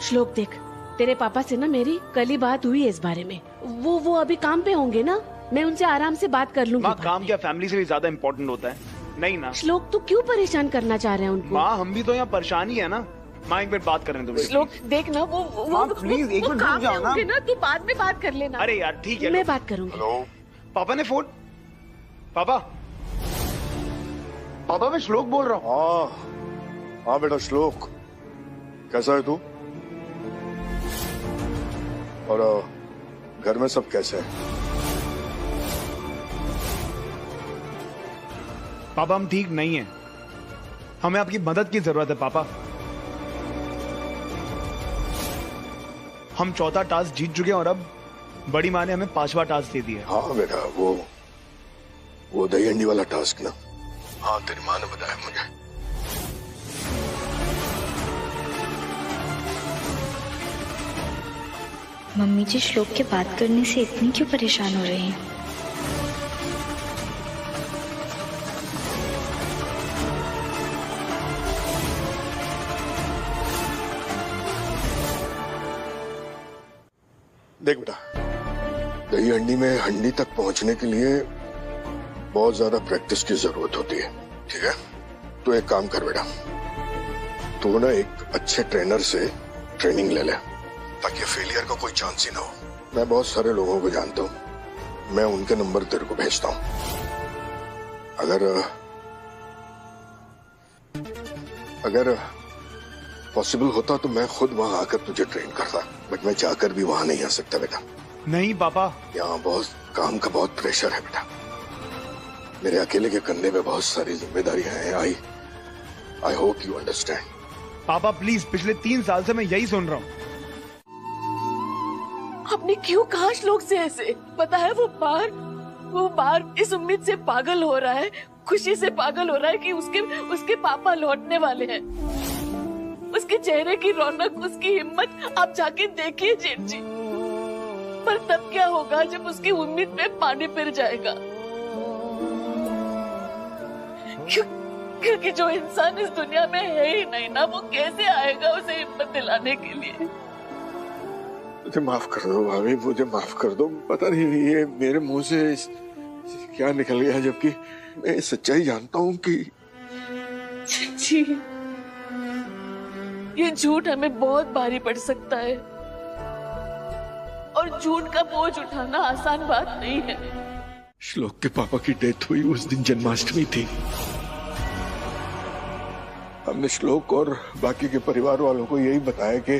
श्लोक देख, तेरे पापा से ना मेरी कल ही बात हुई है इस बारे में। वो अभी काम पे होंगे ना, मैं उनसे आराम से बात कर लूंगी। माँ, काम क्या फैमिली से भी ज्यादा इम्पोर्टेंट होता है? नहीं ना श्लोक, तू क्यों परेशान करना चाह रहे हैं उनको? माँ, हम भी तो यहाँ परेशान ही है ना। माँ, एक मिनट बात करने दो। श्लोक देख ना, वो प्लीज एक मिनट रुक जाओ ना। तू बाद में बात कर लेना। अरे यार ठीक है, मैं बात करूंगी। पापा ने फोन। पापा मैं श्लोक बोल रहा हूँ। हाँ बेटा श्लोक, कैसा है तू? और घर में सब कैसे हैं? पापा हम ठीक नहीं है, हमें आपकी मदद की जरूरत है पापा। हम चौथा टास्क जीत चुके हैं और अब बड़ी माँ ने हमें 5वां टास्क दे दिया। हाँ बेटा, वो दही हंडी वाला टास्क ना। हाँ, तेरी माँ ने बताया मुझे। मम्मी जी श्लोक के बात करने से इतनी क्यों परेशान हो रही हैं? देख बेटा, दही हंडी में हंडी तक पहुंचने के लिए बहुत ज्यादा प्रैक्टिस की जरूरत होती है, ठीक है? तो एक काम कर बेटा, तू ना एक अच्छे ट्रेनर से ट्रेनिंग ले ले, ताकि फेलियर का कोई चांस ही ना हो। मैं बहुत सारे लोगों को जानता हूँ, मैं उनके नंबर तेरे को भेजता हूँ। अगर पॉसिबल होता तो मैं खुद वहां आकर तुझे ट्रेन करता, बट मैं जाकर भी वहां नहीं आ सकता बेटा। नहीं पापा, यहाँ बहुत काम का बहुत प्रेशर है बेटा। मेरे अकेले के कंधे पे बहुत सारी जिम्मेदारियां हैं। I hope you understand. पापा प्लीज, पिछले 3 साल से मैं यही सुन रहा हूँ। आपने क्यों कहा श्लोक से ऐसे? पता है वो बार इस उम्मीद से पागल हो रहा है, खुशी से पागल हो रहा है कि उसके पापा लौटने वाले हैं। उसके चेहरे की रौनक, उसकी हिम्मत आप जाके देखिए जेठ जी। पर तब क्या होगा जब उसकी उम्मीद में पानी फिर जाएगा? क्योंकि जो इंसान इस दुनिया में है ही नहीं ना, वो कैसे आएगा उसे हिम्मत दिलाने के लिए? मुझे माफ कर दो भाभी, मुझे माफ कर दो। पता नहीं ये मेरे मुंह से क्या निकल गया, जबकि मैं सच्चाई जानता हूँ कि जी, ये झूठ हमें बहुत भारी पड़ सकता है और झूठ का बोझ उठाना आसान बात नहीं है। श्लोक के पापा की डेथ हुई उस दिन जन्माष्टमी थी। हमने श्लोक और बाकी के परिवार वालों को यही बताया कि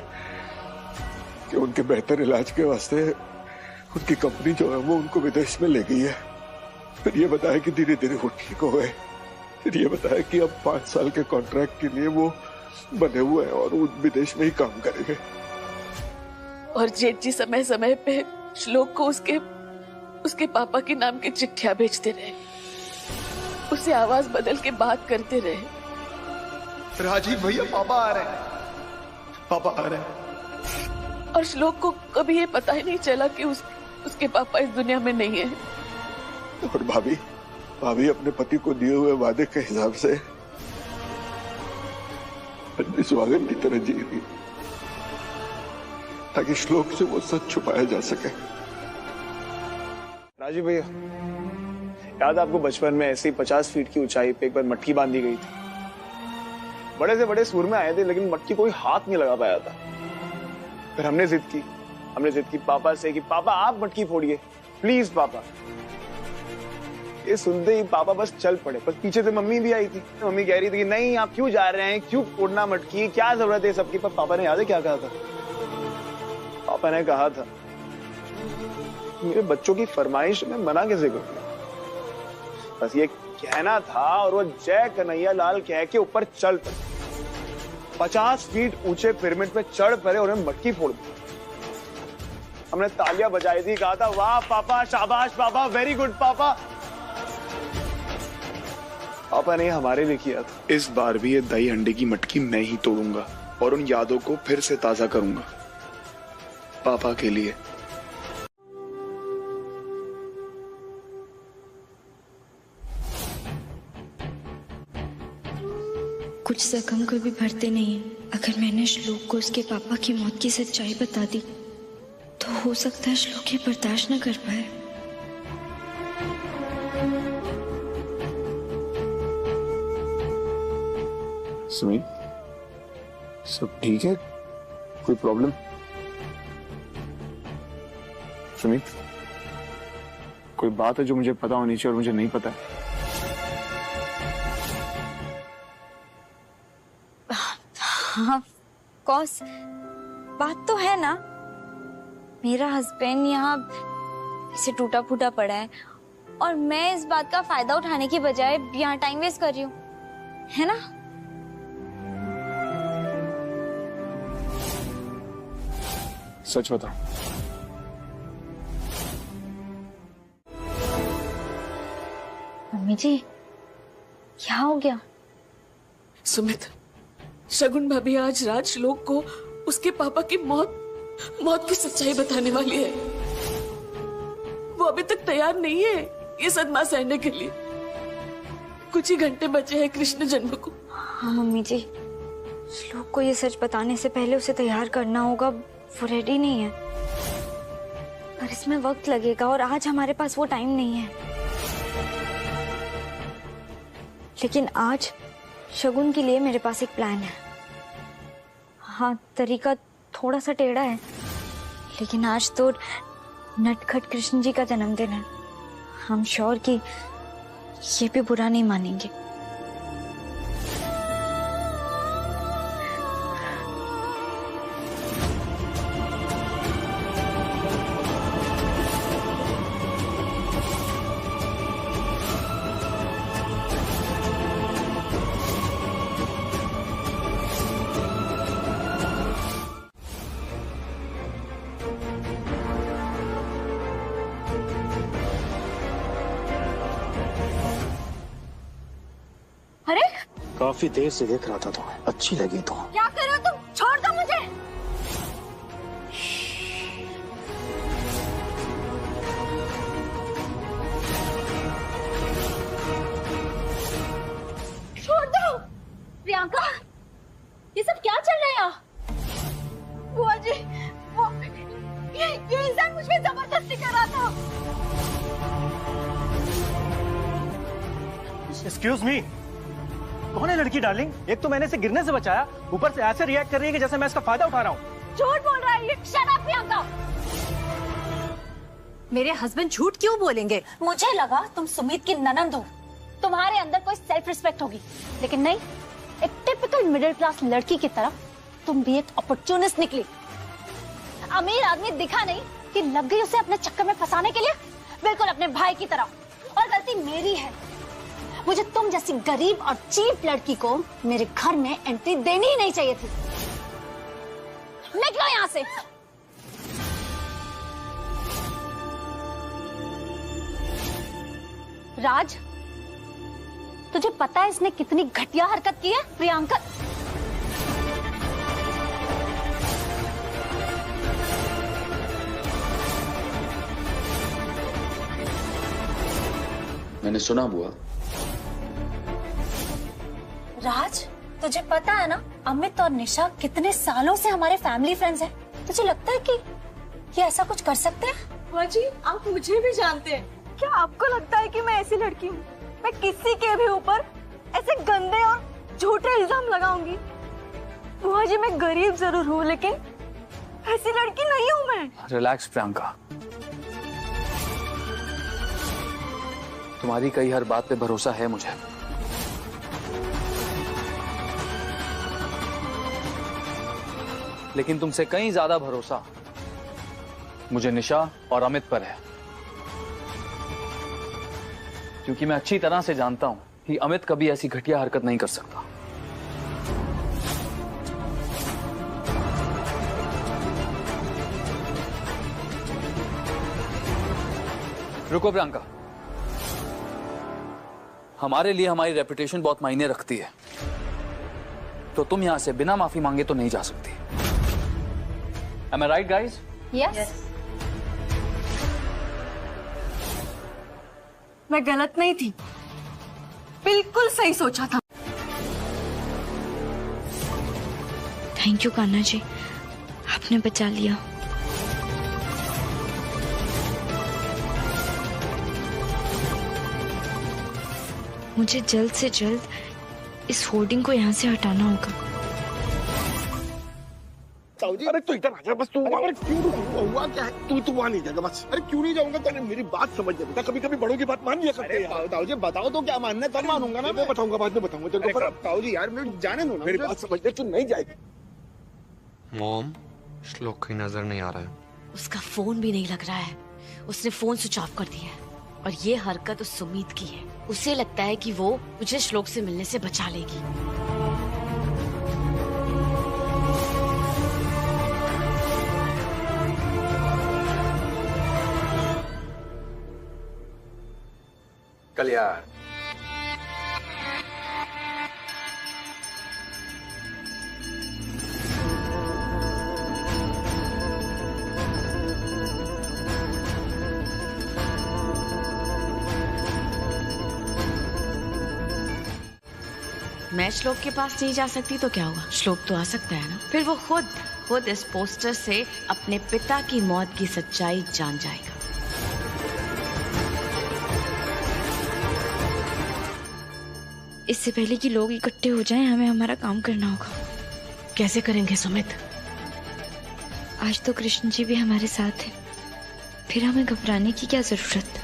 उनके बेहतर इलाज के वास्ते उनकी कंपनी जो है वो उनको विदेश में ले गई है। फिर ये बताया कि धीरे धीरे वो ठीक हो गए। फिर ये बताया कि अब 5 साल के कॉन्ट्रैक्ट के लिए वो बने हुए हैं और वो विदेश में ही काम करेंगे। और जेठ जी समय समय पे श्लोक को उसके पापा के नाम की चिट्ठियां भेजते रहे, उसे आवाज बदल के बात करते रहे। राजीव भैया, पापा आ रहे हैं, पापा आ रहे हैं। और श्लोक को कभी ये पता ही नहीं चला कि उसके पापा इस दुनिया में नहीं है। और भाभी अपने पति को दिए हुए वादे के हिसाब से सुहागन की तरह जी रही, ताकि श्लोक से वो सच छुपाया जा सके। राजीव भैया, याद आपको बचपन में ऐसे ही 50 फीट की ऊंचाई पे एक बार मटकी बांधी गई थी। बड़े से बड़े सुर में आए थे, लेकिन मटकी कोई हाथ नहीं लगा पाया था। फिर हमने जिद की पापा से कि पापा आप मटकी फोड़िए, प्लीज पापा। ये सुनते ही पापा बस चल पड़े। बस पीछे से मम्मी भी आई थी। मम्मी कह रही थी कि नहीं, आप क्यों जा रहे हैं, क्यों फोड़ना मटकी, क्या जरूरत है सबकी। पर पापा ने याद है क्या कहा था? पापा ने कहा था, मेरे बच्चों की फरमाइश में मना कैसे करूं? बस ये कहना था और वो जय कन्हैया लाल कह के ऊपर चल पड़े। 50 फीट ऊंचे पिरामिड पे चढ़ पड़े और मटकी फोड़ दी। हमने तालियां बजाई थी, कहा था वाह पापा, शाबाश पापा, वेरी गुड पापा। पापा ने हमारे लिए किया था। इस बार भी ये दही हंडी की मटकी मैं ही तोड़ूंगा और उन यादों को फिर से ताजा करूंगा, पापा के लिए। कुछ जख्म कभी भरते नहीं है। अगर मैंने श्लोक को उसके पापा की मौत की सच्चाई बता दी तो हो सकता है श्लोक ये बर्दाश्त न कर पाए। सुमित, सब ठीक है? कोई प्रॉब्लम? सुमित, कोई बात है जो मुझे पता होनी चाहिए और मुझे नहीं पता है? हाँ, कॉस बात तो है ना। मेरा हस्बैंड यहाँ ऐसे टूटा फूटा पड़ा है और मैं इस बात का फायदा उठाने की बजाय यहाँ टाइम वेस्ट कर रही हूँ, है ना? सच बता। मम्मी जी, क्या हो गया? सुमित, शगुन भाभी आज राज श्लोक को उसके पापा की मौत की सच्चाई बताने वाली है। वो अभी तक तैयार नहीं है ये सदमा सहने के लिए। कुछ ही घंटे बचे हैं कृष्ण जन्म को। हाँ मम्मी जी, श्लोक को ये सच बताने से पहले उसे तैयार करना होगा। वो रेडी नहीं है, पर इसमें वक्त लगेगा और आज हमारे पास वो टाइम नहीं है। लेकिन आज शगुन के लिए मेरे पास एक प्लान है। हाँ, तरीका थोड़ा सा टेढ़ा है, लेकिन आज तो नटखट कृष्ण जी का जन्मदिन है। हम श्योर कि ये भी बुरा नहीं मानेंगे। अरे काफी देर से देख रहा था तुम्हें, अच्छी लगी तो। क्या कर रहे हो तुम? छोड़ दो मुझे। छोड़ दो प्रियंका, ये सब क्या चल रहा है यहाँ? बुआ जी, वो ये इंसान मुझ पे जबरदस्ती कर रहा था। एक्सक्यूज मी, कौन है लड़की डार्लिंग? एक तो मैंने इसे गिरने से बचाया, ऊपर से ऐसे रिएक्ट कर रही है कि जैसे मैं इसका फायदा उठा रहा हूँ। झूठ बोल रहा है ये। Shut up Priyanka. मेरे हस्बैंड झूठ क्यों बोलेंगे? मुझे लगा तुम सुमित की ननंद हो, तुम्हारे अंदर कोई सेल्फ रिस्पेक्ट होगी, लेकिन नहीं, एक टिपिकल मिडिल क्लास लड़की की तरह तुम भी एक अपॉर्चुनिस्ट निकली। अमीर आदमी दिखा नहीं कि लग गई उसे अपने चक्कर में फंसाने के लिए, बिल्कुल अपने भाई की तरह। और गलती मेरी है, मुझे तुम जैसी गरीब और चीप लड़की को मेरे घर में एंट्री देनी ही नहीं चाहिए थी। निकलो यहाँ से। राज, तुझे पता है इसने कितनी घटिया हरकत की है? प्रियंका, मैंने सुना बुआ। राज, तुझे पता है ना अमित और निशा कितने सालों से हमारे फैमिली फ्रेंड्स हैं। तुझे लगता है कि ये ऐसा कुछ कर सकते हैं? बुआ जी, आप मुझे भी जानते हैं। क्या आपको लगता है कि मैं ऐसी लड़की हूँ? मैं किसी के भी ऊपर ऐसे गंदे और झूठे इल्जाम लगाऊंगी? बुआ जी, मैं गरीब जरूर हूँ, लेकिन ऐसी लड़की नहीं हूँ मैं। रिलैक्स प्रियंका, तुम्हारी कई हर बात पे भरोसा है मुझे। लेकिन तुमसे कहीं ज्यादा भरोसा मुझे निशा और अमित पर है, क्योंकि मैं अच्छी तरह से जानता हूं कि अमित कभी ऐसी घटिया हरकत नहीं कर सकता। रुको प्रियंका, हमारे लिए हमारी रेपुटेशन बहुत मायने रखती है, तो तुम यहां से बिना माफी मांगे तो नहीं जा सकती। Am I right, guys? Yes. मैं गलत नहीं थी, बिल्कुल सही सोचा था। थैंक यू कान्हा जी, आपने बचा लिया। मुझे जल्द से जल्द इस होर्डिंग को यहाँ से हटाना होगा। अरे तू इधर आजा बस। तू अरे क्यों हुआ क्या है? तू वहाँ नहीं जाएगा बस। अरे क्यों नहीं जाऊंगा? तेरे मेरी बात समझ जा बेटा, कभी कभी बड़ों की बात मान लिया करते हैं। ताऊ जी बताओ तो क्या मानना है, तब मानूंगा ना। मैं बताऊंगा, बाद में बताऊंगा तेरे को। ताऊ जी यार मेरे जाने दो ना, मेरी बात समझ ले। तू नहीं जाएगी। मॉम, श्लोक की नजर नहीं आ रहा है। उसका फोन भी नहीं लग रहा है, उसने फोन स्विच ऑफ कर दिया है। और ये हरकत उस सुमीत की है। उसे लगता है कि वो मुझे श्लोक से मिलने से बचा लेगी। कल्याण, मैं श्लोक के पास नहीं जा सकती तो क्या हुआ? श्लोक तो आ सकता है ना। फिर वो खुद इस पोस्टर से अपने पिता की मौत की सच्चाई जान जाएगा। इससे पहले कि लोग इकट्ठे हो जाएं, हमें हमारा काम करना होगा। कैसे करेंगे सुमित? आज तो कृष्ण जी भी हमारे साथ हैं, फिर हमें घबराने की क्या जरूरत।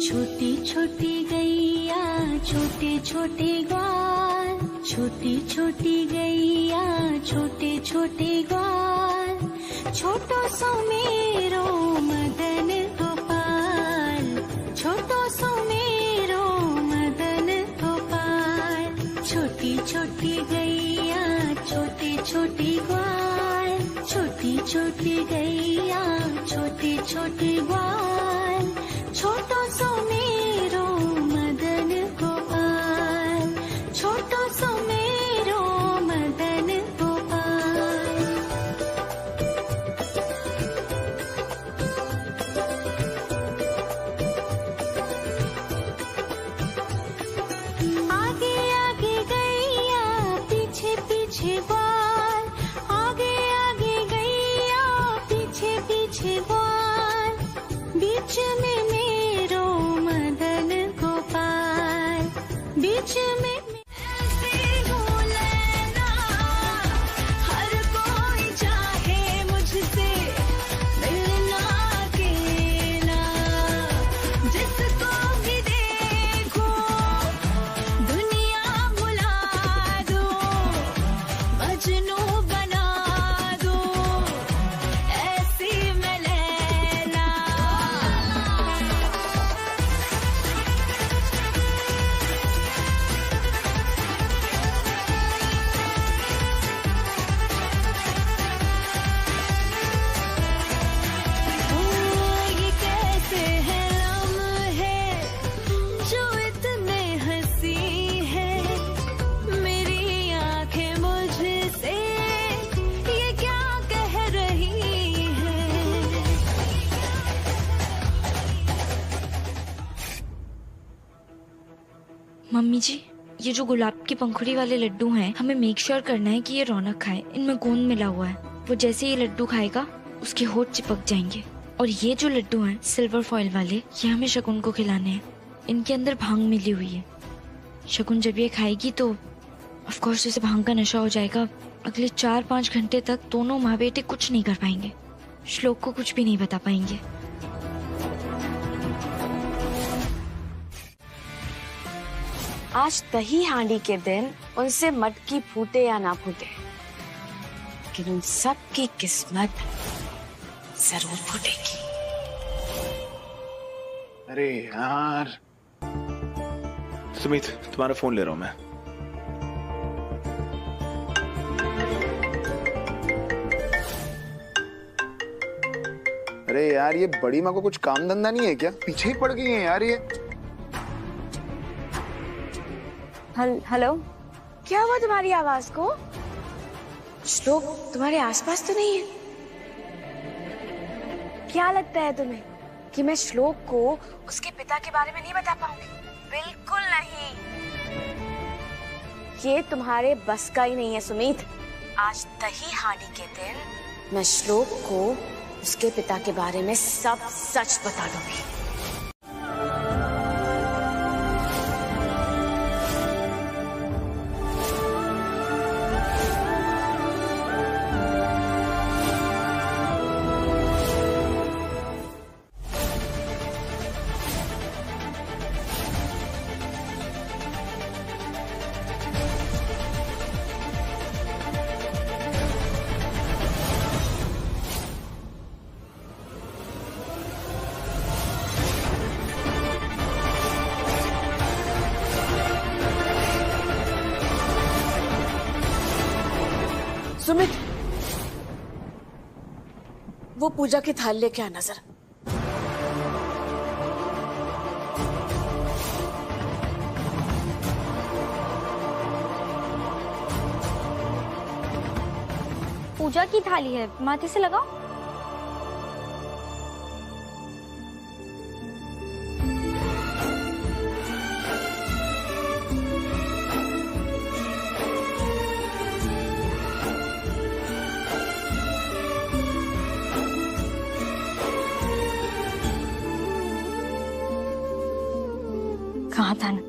छोटी छोटी गैया छोटे छोटे ग्वाल, छोटी छोटी गैया छोटे छोटे ग्वाल, छोटो सो मेरो मदन गोपाल, छोटो सो मेरो मदन गोपाल। छोटी छोटी गैया छोटे छोटे ग्वाल, छोटी छोटी गैया छोटे छोटे ग्वाल, छोटो सो मेरो मदन गोपाल, छोटो सो मेरो मदन गोपाल। आगे आगे गैया पीछे पीछे ग्वाल, आगे आगे गैया पीछे पीछे ग्वाल, बीच में मेरो मदन गोपाल, बीच में ऐसे हो लेना, हर कोई चाहे मुझसे मिलना अकेला, जिसको भी देखो दुनिया भुला दो, मजनू बना दो, ऐसी मैं लैला। ये कैसे है लम्हे जो इतने हंसी है, मेरी आंखें मुझसे ये क्या कह रही है। मम्मी जी, ये जो गुलाब की पंखुड़ी वाले लड्डू हैं, हमें मेक श्योर करना है कि ये रौनक खाए। इनमें गोंद मिला हुआ है, वो जैसे ये लड्डू खाएगा उसके होठ चिपक जाएंगे। और ये जो लड्डू हैं सिल्वर फॉइल वाले, ये हमें शगुन को खिलाने हैं। इनके अंदर भांग मिली हुई है। शगुन जब ये खाएगी तो ऑफ कोर्स उसे भांग का नशा हो जाएगा। अगले 4-5 घंटे तक दोनों माँ बेटे कुछ नहीं कर पाएंगे, श्लोक को कुछ भी नहीं बता पाएंगे। आज दही हांडी के दिन उनसे मटकी फूटे या ना फूटे, लेकिन उन सब की किस्मत जरूर फूटेगी। अरे यार सुमित, तुम्हारा फोन ले रहा हूं मैं। अरे यार ये बड़ी माँ को कुछ काम धंधा नहीं है क्या? पीछे ही पड़ गई है यार ये। हेलो, क्या हुआ तुम्हारी आवाज को? श्लोक तुम्हारे आसपास तो नहीं है? क्या लगता है तुम्हें कि मैं श्लोक को उसके पिता के बारे में नहीं बता पाऊंगी? बिल्कुल नहीं। ये तुम्हारे बस का ही नहीं है सुमित। आज दही हांडी के दिन मैं श्लोक को उसके पिता के बारे में सब सच बता दूंगी। सुमित, वो पूजा की थाल लेके आना जरा। पूजा की थाली है, माथे से लगाओ। कहा था ना,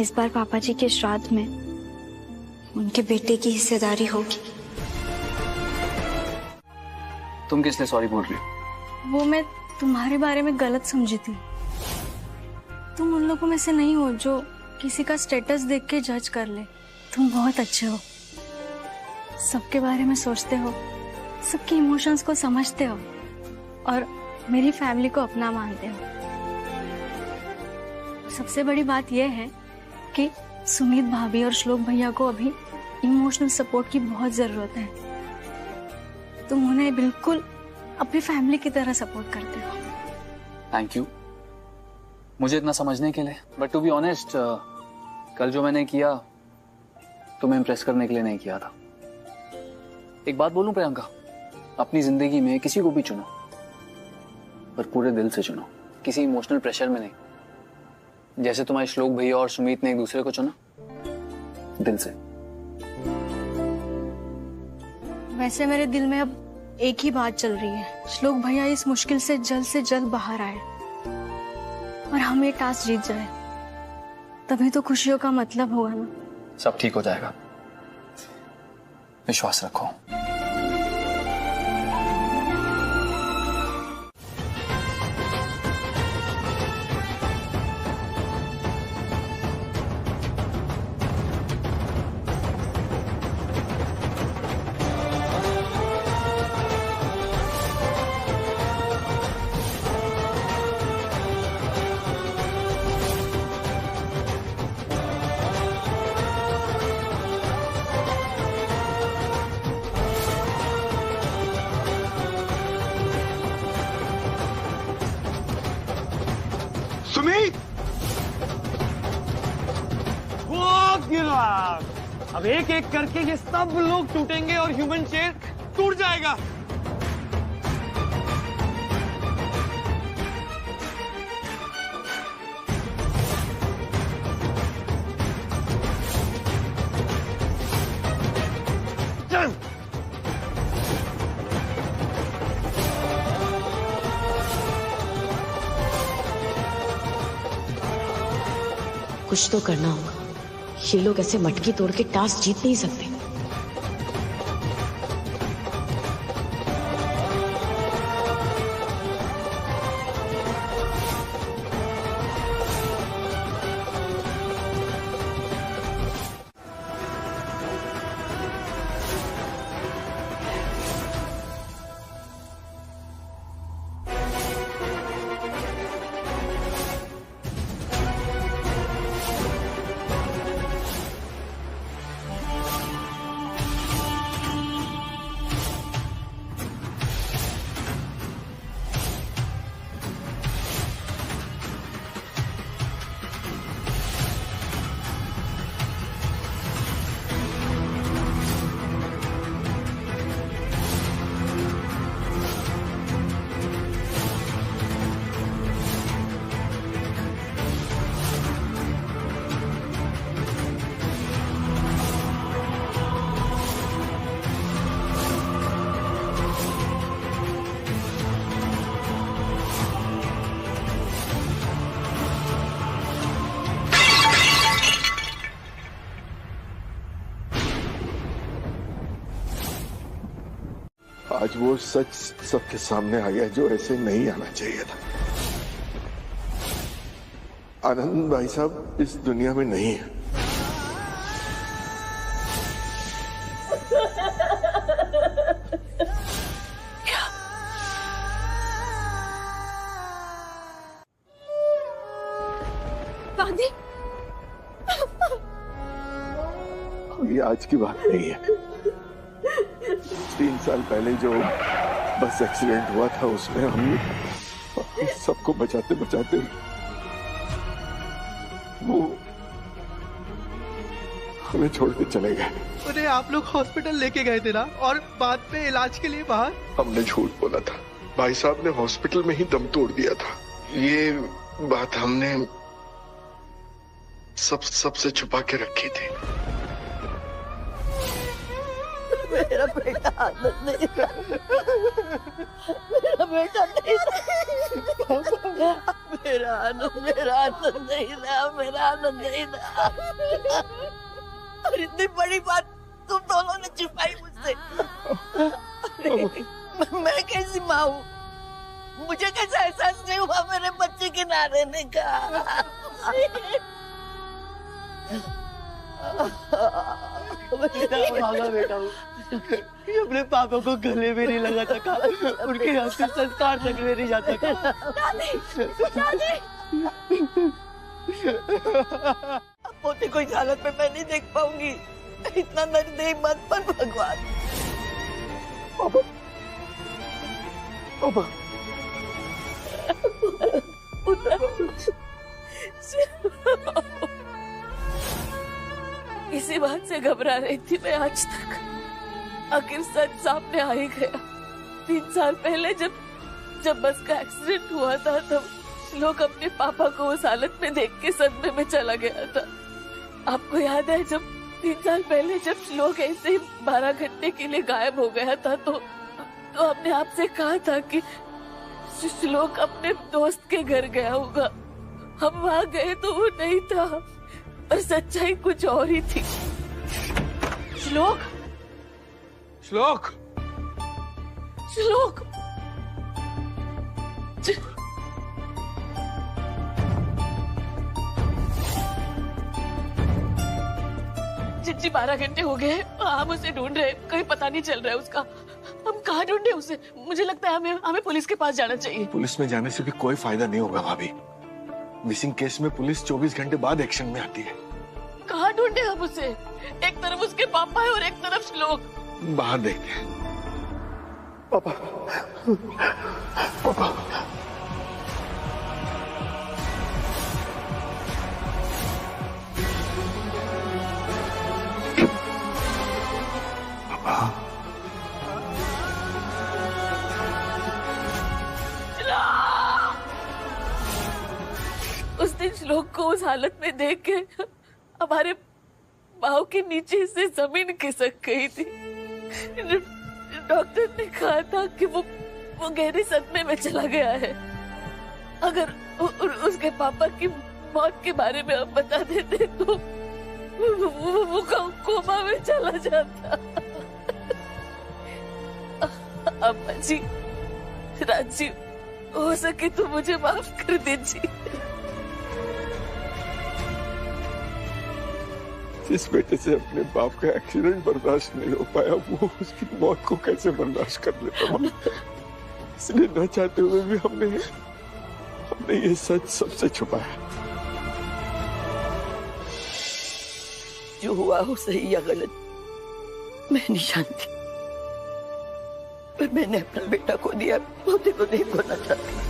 इस बार पापा जी के श्राद्ध में उनके बेटे की हिस्सेदारी होगी। तुम किस लिए सॉरी बोल रही हो? वो मैं तुम्हारे बारे में गलत समझी थी। तुम उन लोगों में से नहीं हो जो किसी का स्टेटस देख के जज कर ले। तुम बहुत अच्छे हो, सबके बारे में सोचते हो, सबके इमोशंस को समझते हो और मेरी फैमिली को अपना मानते हो। सबसे बड़ी बात यह है कि सुमित भाभी और श्लोक भैया को अभी इमोशनल सपोर्ट की बहुत जरूरत है। तुम उन्हें बिल्कुल अपनी फैमिली की तरह सपोर्ट करते हो। थैंक यू मुझे इतना समझने के लिए। बट टू बी ऑनेस्ट, कल जो मैंने किया तुम्हें इम्प्रेस करने के लिए नहीं किया था। एक बात बोलूं प्रियंका, अपनी जिंदगी में किसी को भी चुनो पर पूरे दिल से चुनो, किसी इमोशनल प्रेशर में नहीं। जैसे तुम्हारे श्लोक भैया और सुमित ने एक दूसरे को चुना, दिल से। वैसे मेरे दिल में अब एक ही बात चल रही है, श्लोक भैया इस मुश्किल से जल्द बाहर आए और हम ये टास्क जीत जाए, तभी तो खुशियों का मतलब होगा ना। सब ठीक हो जाएगा, विश्वास रखो। सुमित, अब एक एक करके ये सब लोग टूटेंगे और ह्यूमन चेयर टूट जाएगा। चल। कुछ तो करना होगा, ये लोग ऐसे मटकी तोड़ के टास्क जीत नहीं सकते। आज वो सच सबके सामने आ गया जो ऐसे नहीं आना चाहिए था। आनंद भाई साहब इस दुनिया में नहीं है। ये आज की बात नहीं है। 3 साल पहले जो बस एक्सीडेंट हुआ था उसमें हम सबको बचाते बचाते वो हमें छोड़ के चले गए। उन्हें आप लोग हॉस्पिटल लेके गए थे ना, और बाद में इलाज के लिए बाहर? हमने झूठ बोला था। भाई साहब ने हॉस्पिटल में ही दम तोड़ दिया था। ये बात हमने सबसे छुपा के रखी थी। मेरा बेटा आनंद नहीं था। मेरा बेटा नहीं था। मेरा आनंद नहीं था। मेरा आनंद नहीं था। और इतनी बड़ी बात तुम दोनों ने छुपाई मुझसे। मैं कैसी माँ हूँ? मुझे कैसा एहसास नहीं हुआ मेरे बच्चे के ना रहने का? भागा बेटा हूँ। अपने पापा को गले में नहीं लगा था, उनके हाथ से संस्कार तक में नहीं जाता था। अब पोते को इस हालत में मैं नहीं देख पाऊंगी। इतना निर्दयी मत पर भगवान। पापा पापा इसी बात से घबरा रही थी मैं आज तक। आखिर सच सामने आ ही गया। 3 साल पहले जब बस का एक्सीडेंट हुआ था तब श्लोक अपने पापा को उस हालत में देख के सदमे में चला गया था। आपको याद है जब 3 साल पहले जब श्लोक ऐसे ही 12 घंटे के लिए गायब हो गया था तो हमने आपसे कहा था कि श्लोक अपने दोस्त के घर गया होगा। हम वहाँ गए तो वो नहीं था और सच्चाई कुछ और ही थी। श्लोक श्लोक श्लोक जी 12 घंटे हो गए, हम उसे ढूंढ रहे, कहीं पता नहीं चल रहा है उसका। हम कहाँ ढूंढे उसे? मुझे लगता है हमें पुलिस के पास जाना चाहिए। पुलिस में जाने से भी कोई फायदा नहीं होगा भाभी। मिसिंग केस में पुलिस 24 घंटे बाद एक्शन में आती है। कहाँ ढूंढे हम उसे? एक तरफ उसके पापा है और एक तरफ श्लोक। बाहर देखते हैं। पापा पापा उस दिन श्लोक को उस हालत में देख के हमारे पाँव के नीचे से जमीन खिसक गई थी। डॉक्टर ने कहा था कि वो गहरे सदमे में चला गया है। अगर उसके पापा की मौत के बारे में हम बता देते तो वो कोमा में चला जाता। अम्मा जी, राजी, हो सके तो मुझे माफ कर दीजिए। जिस बेटे से अपने बाप का एक्सीडेंट बर्दाश्त नहीं हो पाया वो उसकी मौत को कैसे बर्दाश्त कर लेता? इसलिए न चाहते हुए भी हमने ये सच सबसे छुपाया। जो हुआ हो सही या गलत मैं नहीं जानती, पर मैंने अपना बेटा को दिया, पोते को नहीं खोना चाहती।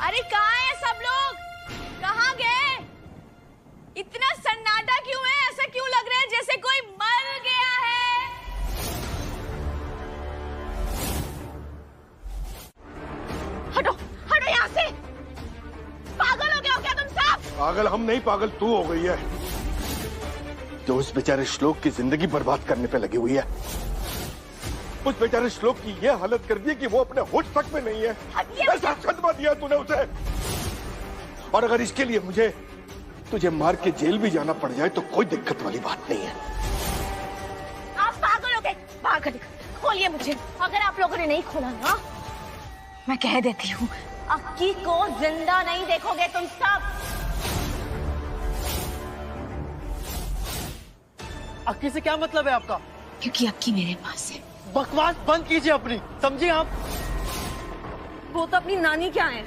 अरे कहाँ हैं सब लोग? कहाँ गए? इतना सन्नाटा क्यों है? ऐसा क्यों लग रहा है जैसे कोई मर गया है? हटो हटो यहाँ से। पागल हो गए हो क्या तुम सब? पागल हम नहीं, पागल तू हो गई है जो उस बेचारे श्लोक की जिंदगी बर्बाद करने पे लगी हुई है। उस बेचारे श्लोक की ये हालत कर दी कि वो अपने होश तक में नहीं है। ऐसा सदमा दिया तूने उसे। और अगर इसके लिए मुझे तुझे मार के जेल भी जाना पड़ जाए तो कोई दिक्कत वाली बात नहीं है। आप पागल हो गए। बाहर निकल, खोलिए मुझे। अगर आप लोगों ने नहीं खोला ना, मैं कह देती हूँ, अक्की को जिंदा नहीं देखोगे तुम सब। अक्की से क्या मतलब है आपका? क्योंकि अक्की मेरे पास है। बकवास बंद कीजिए अपनी, समझिए आप? वो तो अपनी नानी क्या है?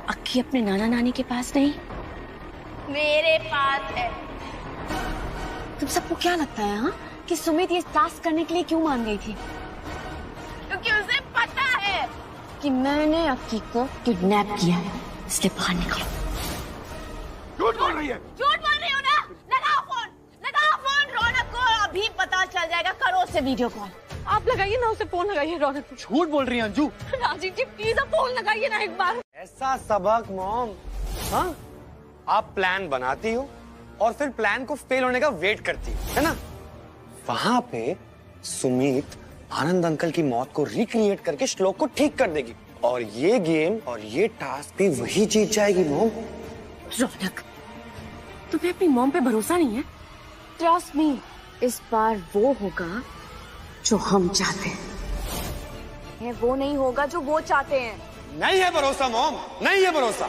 अक्की अपने नाना नानी के पास नहीं, मेरे पास है। तुम सबको क्या लगता है हाँ, कि सुमित ये टास्क करने के लिए क्यों मान गई थी? क्योंकि उसे पता है कि मैंने अक्की को किडनैप किया है, इसलिए बाहर निकलो। झूठ बोल रही है। झूठ बोल रही हो ना? लगाओ फोन रौनक को, अभी पता चल जाएगा। करो उससे वीडियो कॉल। आप लगाइए ना, उसे फोन लगाइए रौनक को। झूठ बोल रही है अंजू। राजीव जी प्लीज आप फोन लगाइए ना एक बार। ऐसा सबक मॉम। हाँ, आप प्लान बनाती हो और फिर प्लान को फेल होने का वेट करती हो, है ना? वहां पे सुमित आनंद अंकल की मौत को रिक्रिएट करके श्लोक को ठीक कर देगी और ये गेम और ये टास्क भी वही जीत जाएगी मॉम। रौनक, तुम्हें अपनी मॉम पे भरोसा नहीं है? ट्रस्ट मी, इस बार वो होगा जो हम चाहते हैं, वो नहीं होगा जो वो चाहते हैं। नहीं है भरोसा मॉम, नहीं है भरोसा।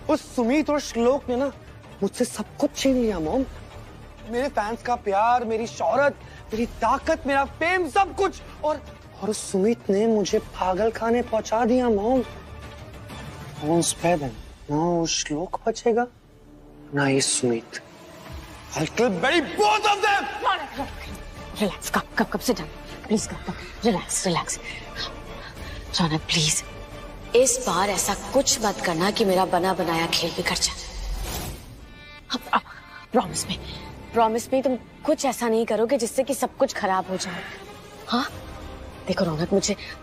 उस सुमित और श्लोक ने ना मुझसे सब कुछ छीन लिया मॉम। मेरे फैंस का प्यार, मेरी शौहरत, मेरी ताकत, मेरा फेम, सब कुछ। और उस सुमित ने मुझे पागल खाने पहुंचा दिया मॉम। ना श्लोक बचेगा ना ये Sumit. I'll bury both of them. Relax, कब से डन, प्लीज कब, रिलैक्स। रौनक प्लीज, इस बार ऐसा कुछ मत करना कि मेरा बना बनाया खेल बिगड़ जाए। प्रॉमिस में तुम कुछ ऐसा नहीं करोगे जिससे कि सब कुछ खराब हो जाए। हाँ देखो रौनक,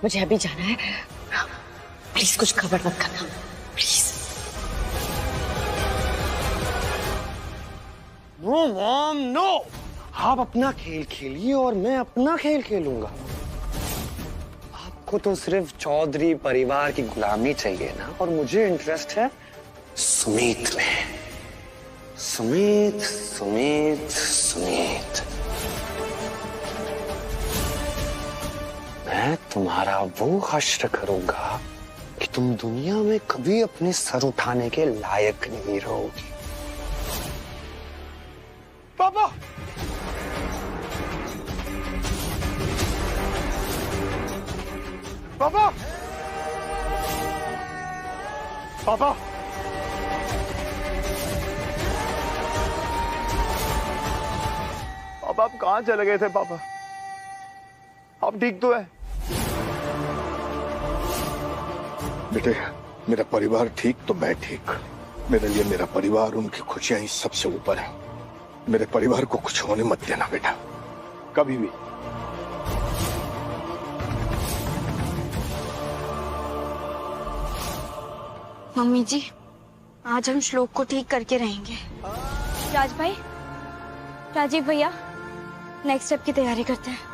मुझे अभी जाना है, प्लीज कुछ गड़बड़ मत करना प्लीज। नो मॉम नो, आप अपना खेल खेलिए और मैं अपना खेल खेलूंगा। आपको तो सिर्फ चौधरी परिवार की गुलामी चाहिए ना, और मुझे इंटरेस्ट है सुमित में। सुमित सुमित सुमित, मैं तुम्हारा वो हश्र करूंगा कि तुम दुनिया में कभी अपने सर उठाने के लायक नहीं रहोगी। पापा, पापा, पापा, पापा आप कहाँ चले गए थे? पापा आप ठीक तो है? बेटे, मेरा परिवार ठीक तो मैं ठीक। मेरे लिए मेरा परिवार, उनकी खुशियां ही सबसे ऊपर है। मेरे परिवार को कुछ होने मत देना बेटा, कभी भी। मम्मी जी, आज हम श्लोक को ठीक करके रहेंगे। राज भाई, राजीव भैया, नेक्स्ट स्टेप की तैयारी करते हैं।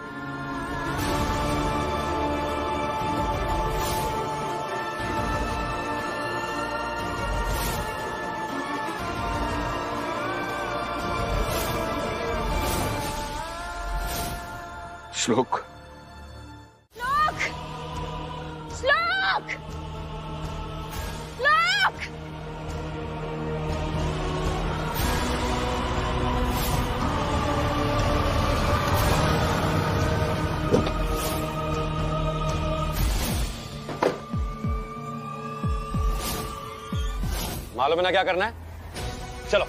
श्लोक, श्लोक, श्लोक, श्लोक। मालूम है ना क्या करना है? चलो।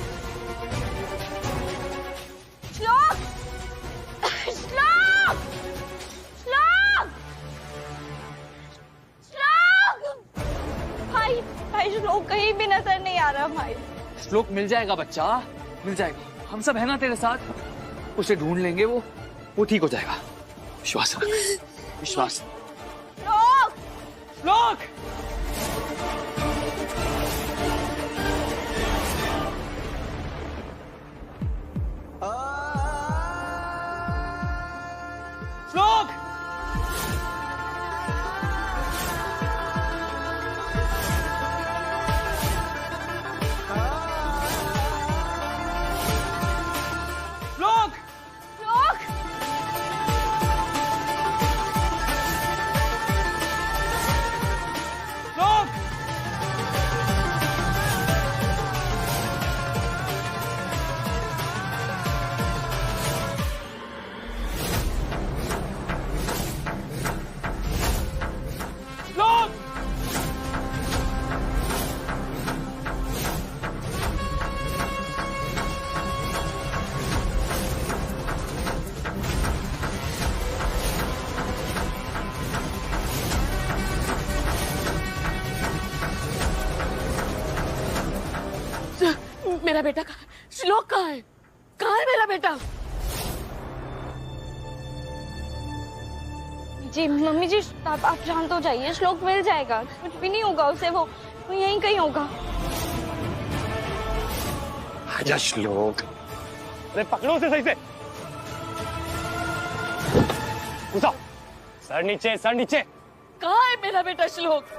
श्लोक, श्लोक, श्लोक, श्लोक। भाई श्लोक कहीं भी नजर नहीं आ रहा भाई। श्लोक मिल जाएगा बच्चा, मिल जाएगा। हम सब है ना तेरे साथ, उसे ढूंढ लेंगे, वो ठीक हो जाएगा। विश्वास रख, विश्वास। श्लोक, श्लोक, श्लोक, मेरा बेटा कहाँ है? श्लोक कहाँ है? कहाँ है मेरा बेटा? जी मम्मी जी, आप शांत हो जाइए, श्लोक मिल जाएगा, कुछ भी नहीं होगा उसे, वो यहीं कहीं होगा। आजा श्लोक। अरे पकड़ो उसे सही से। घुसाओ। सर नीचे, सर नीचे। कहाँ है मेरा बेटा श्लोक?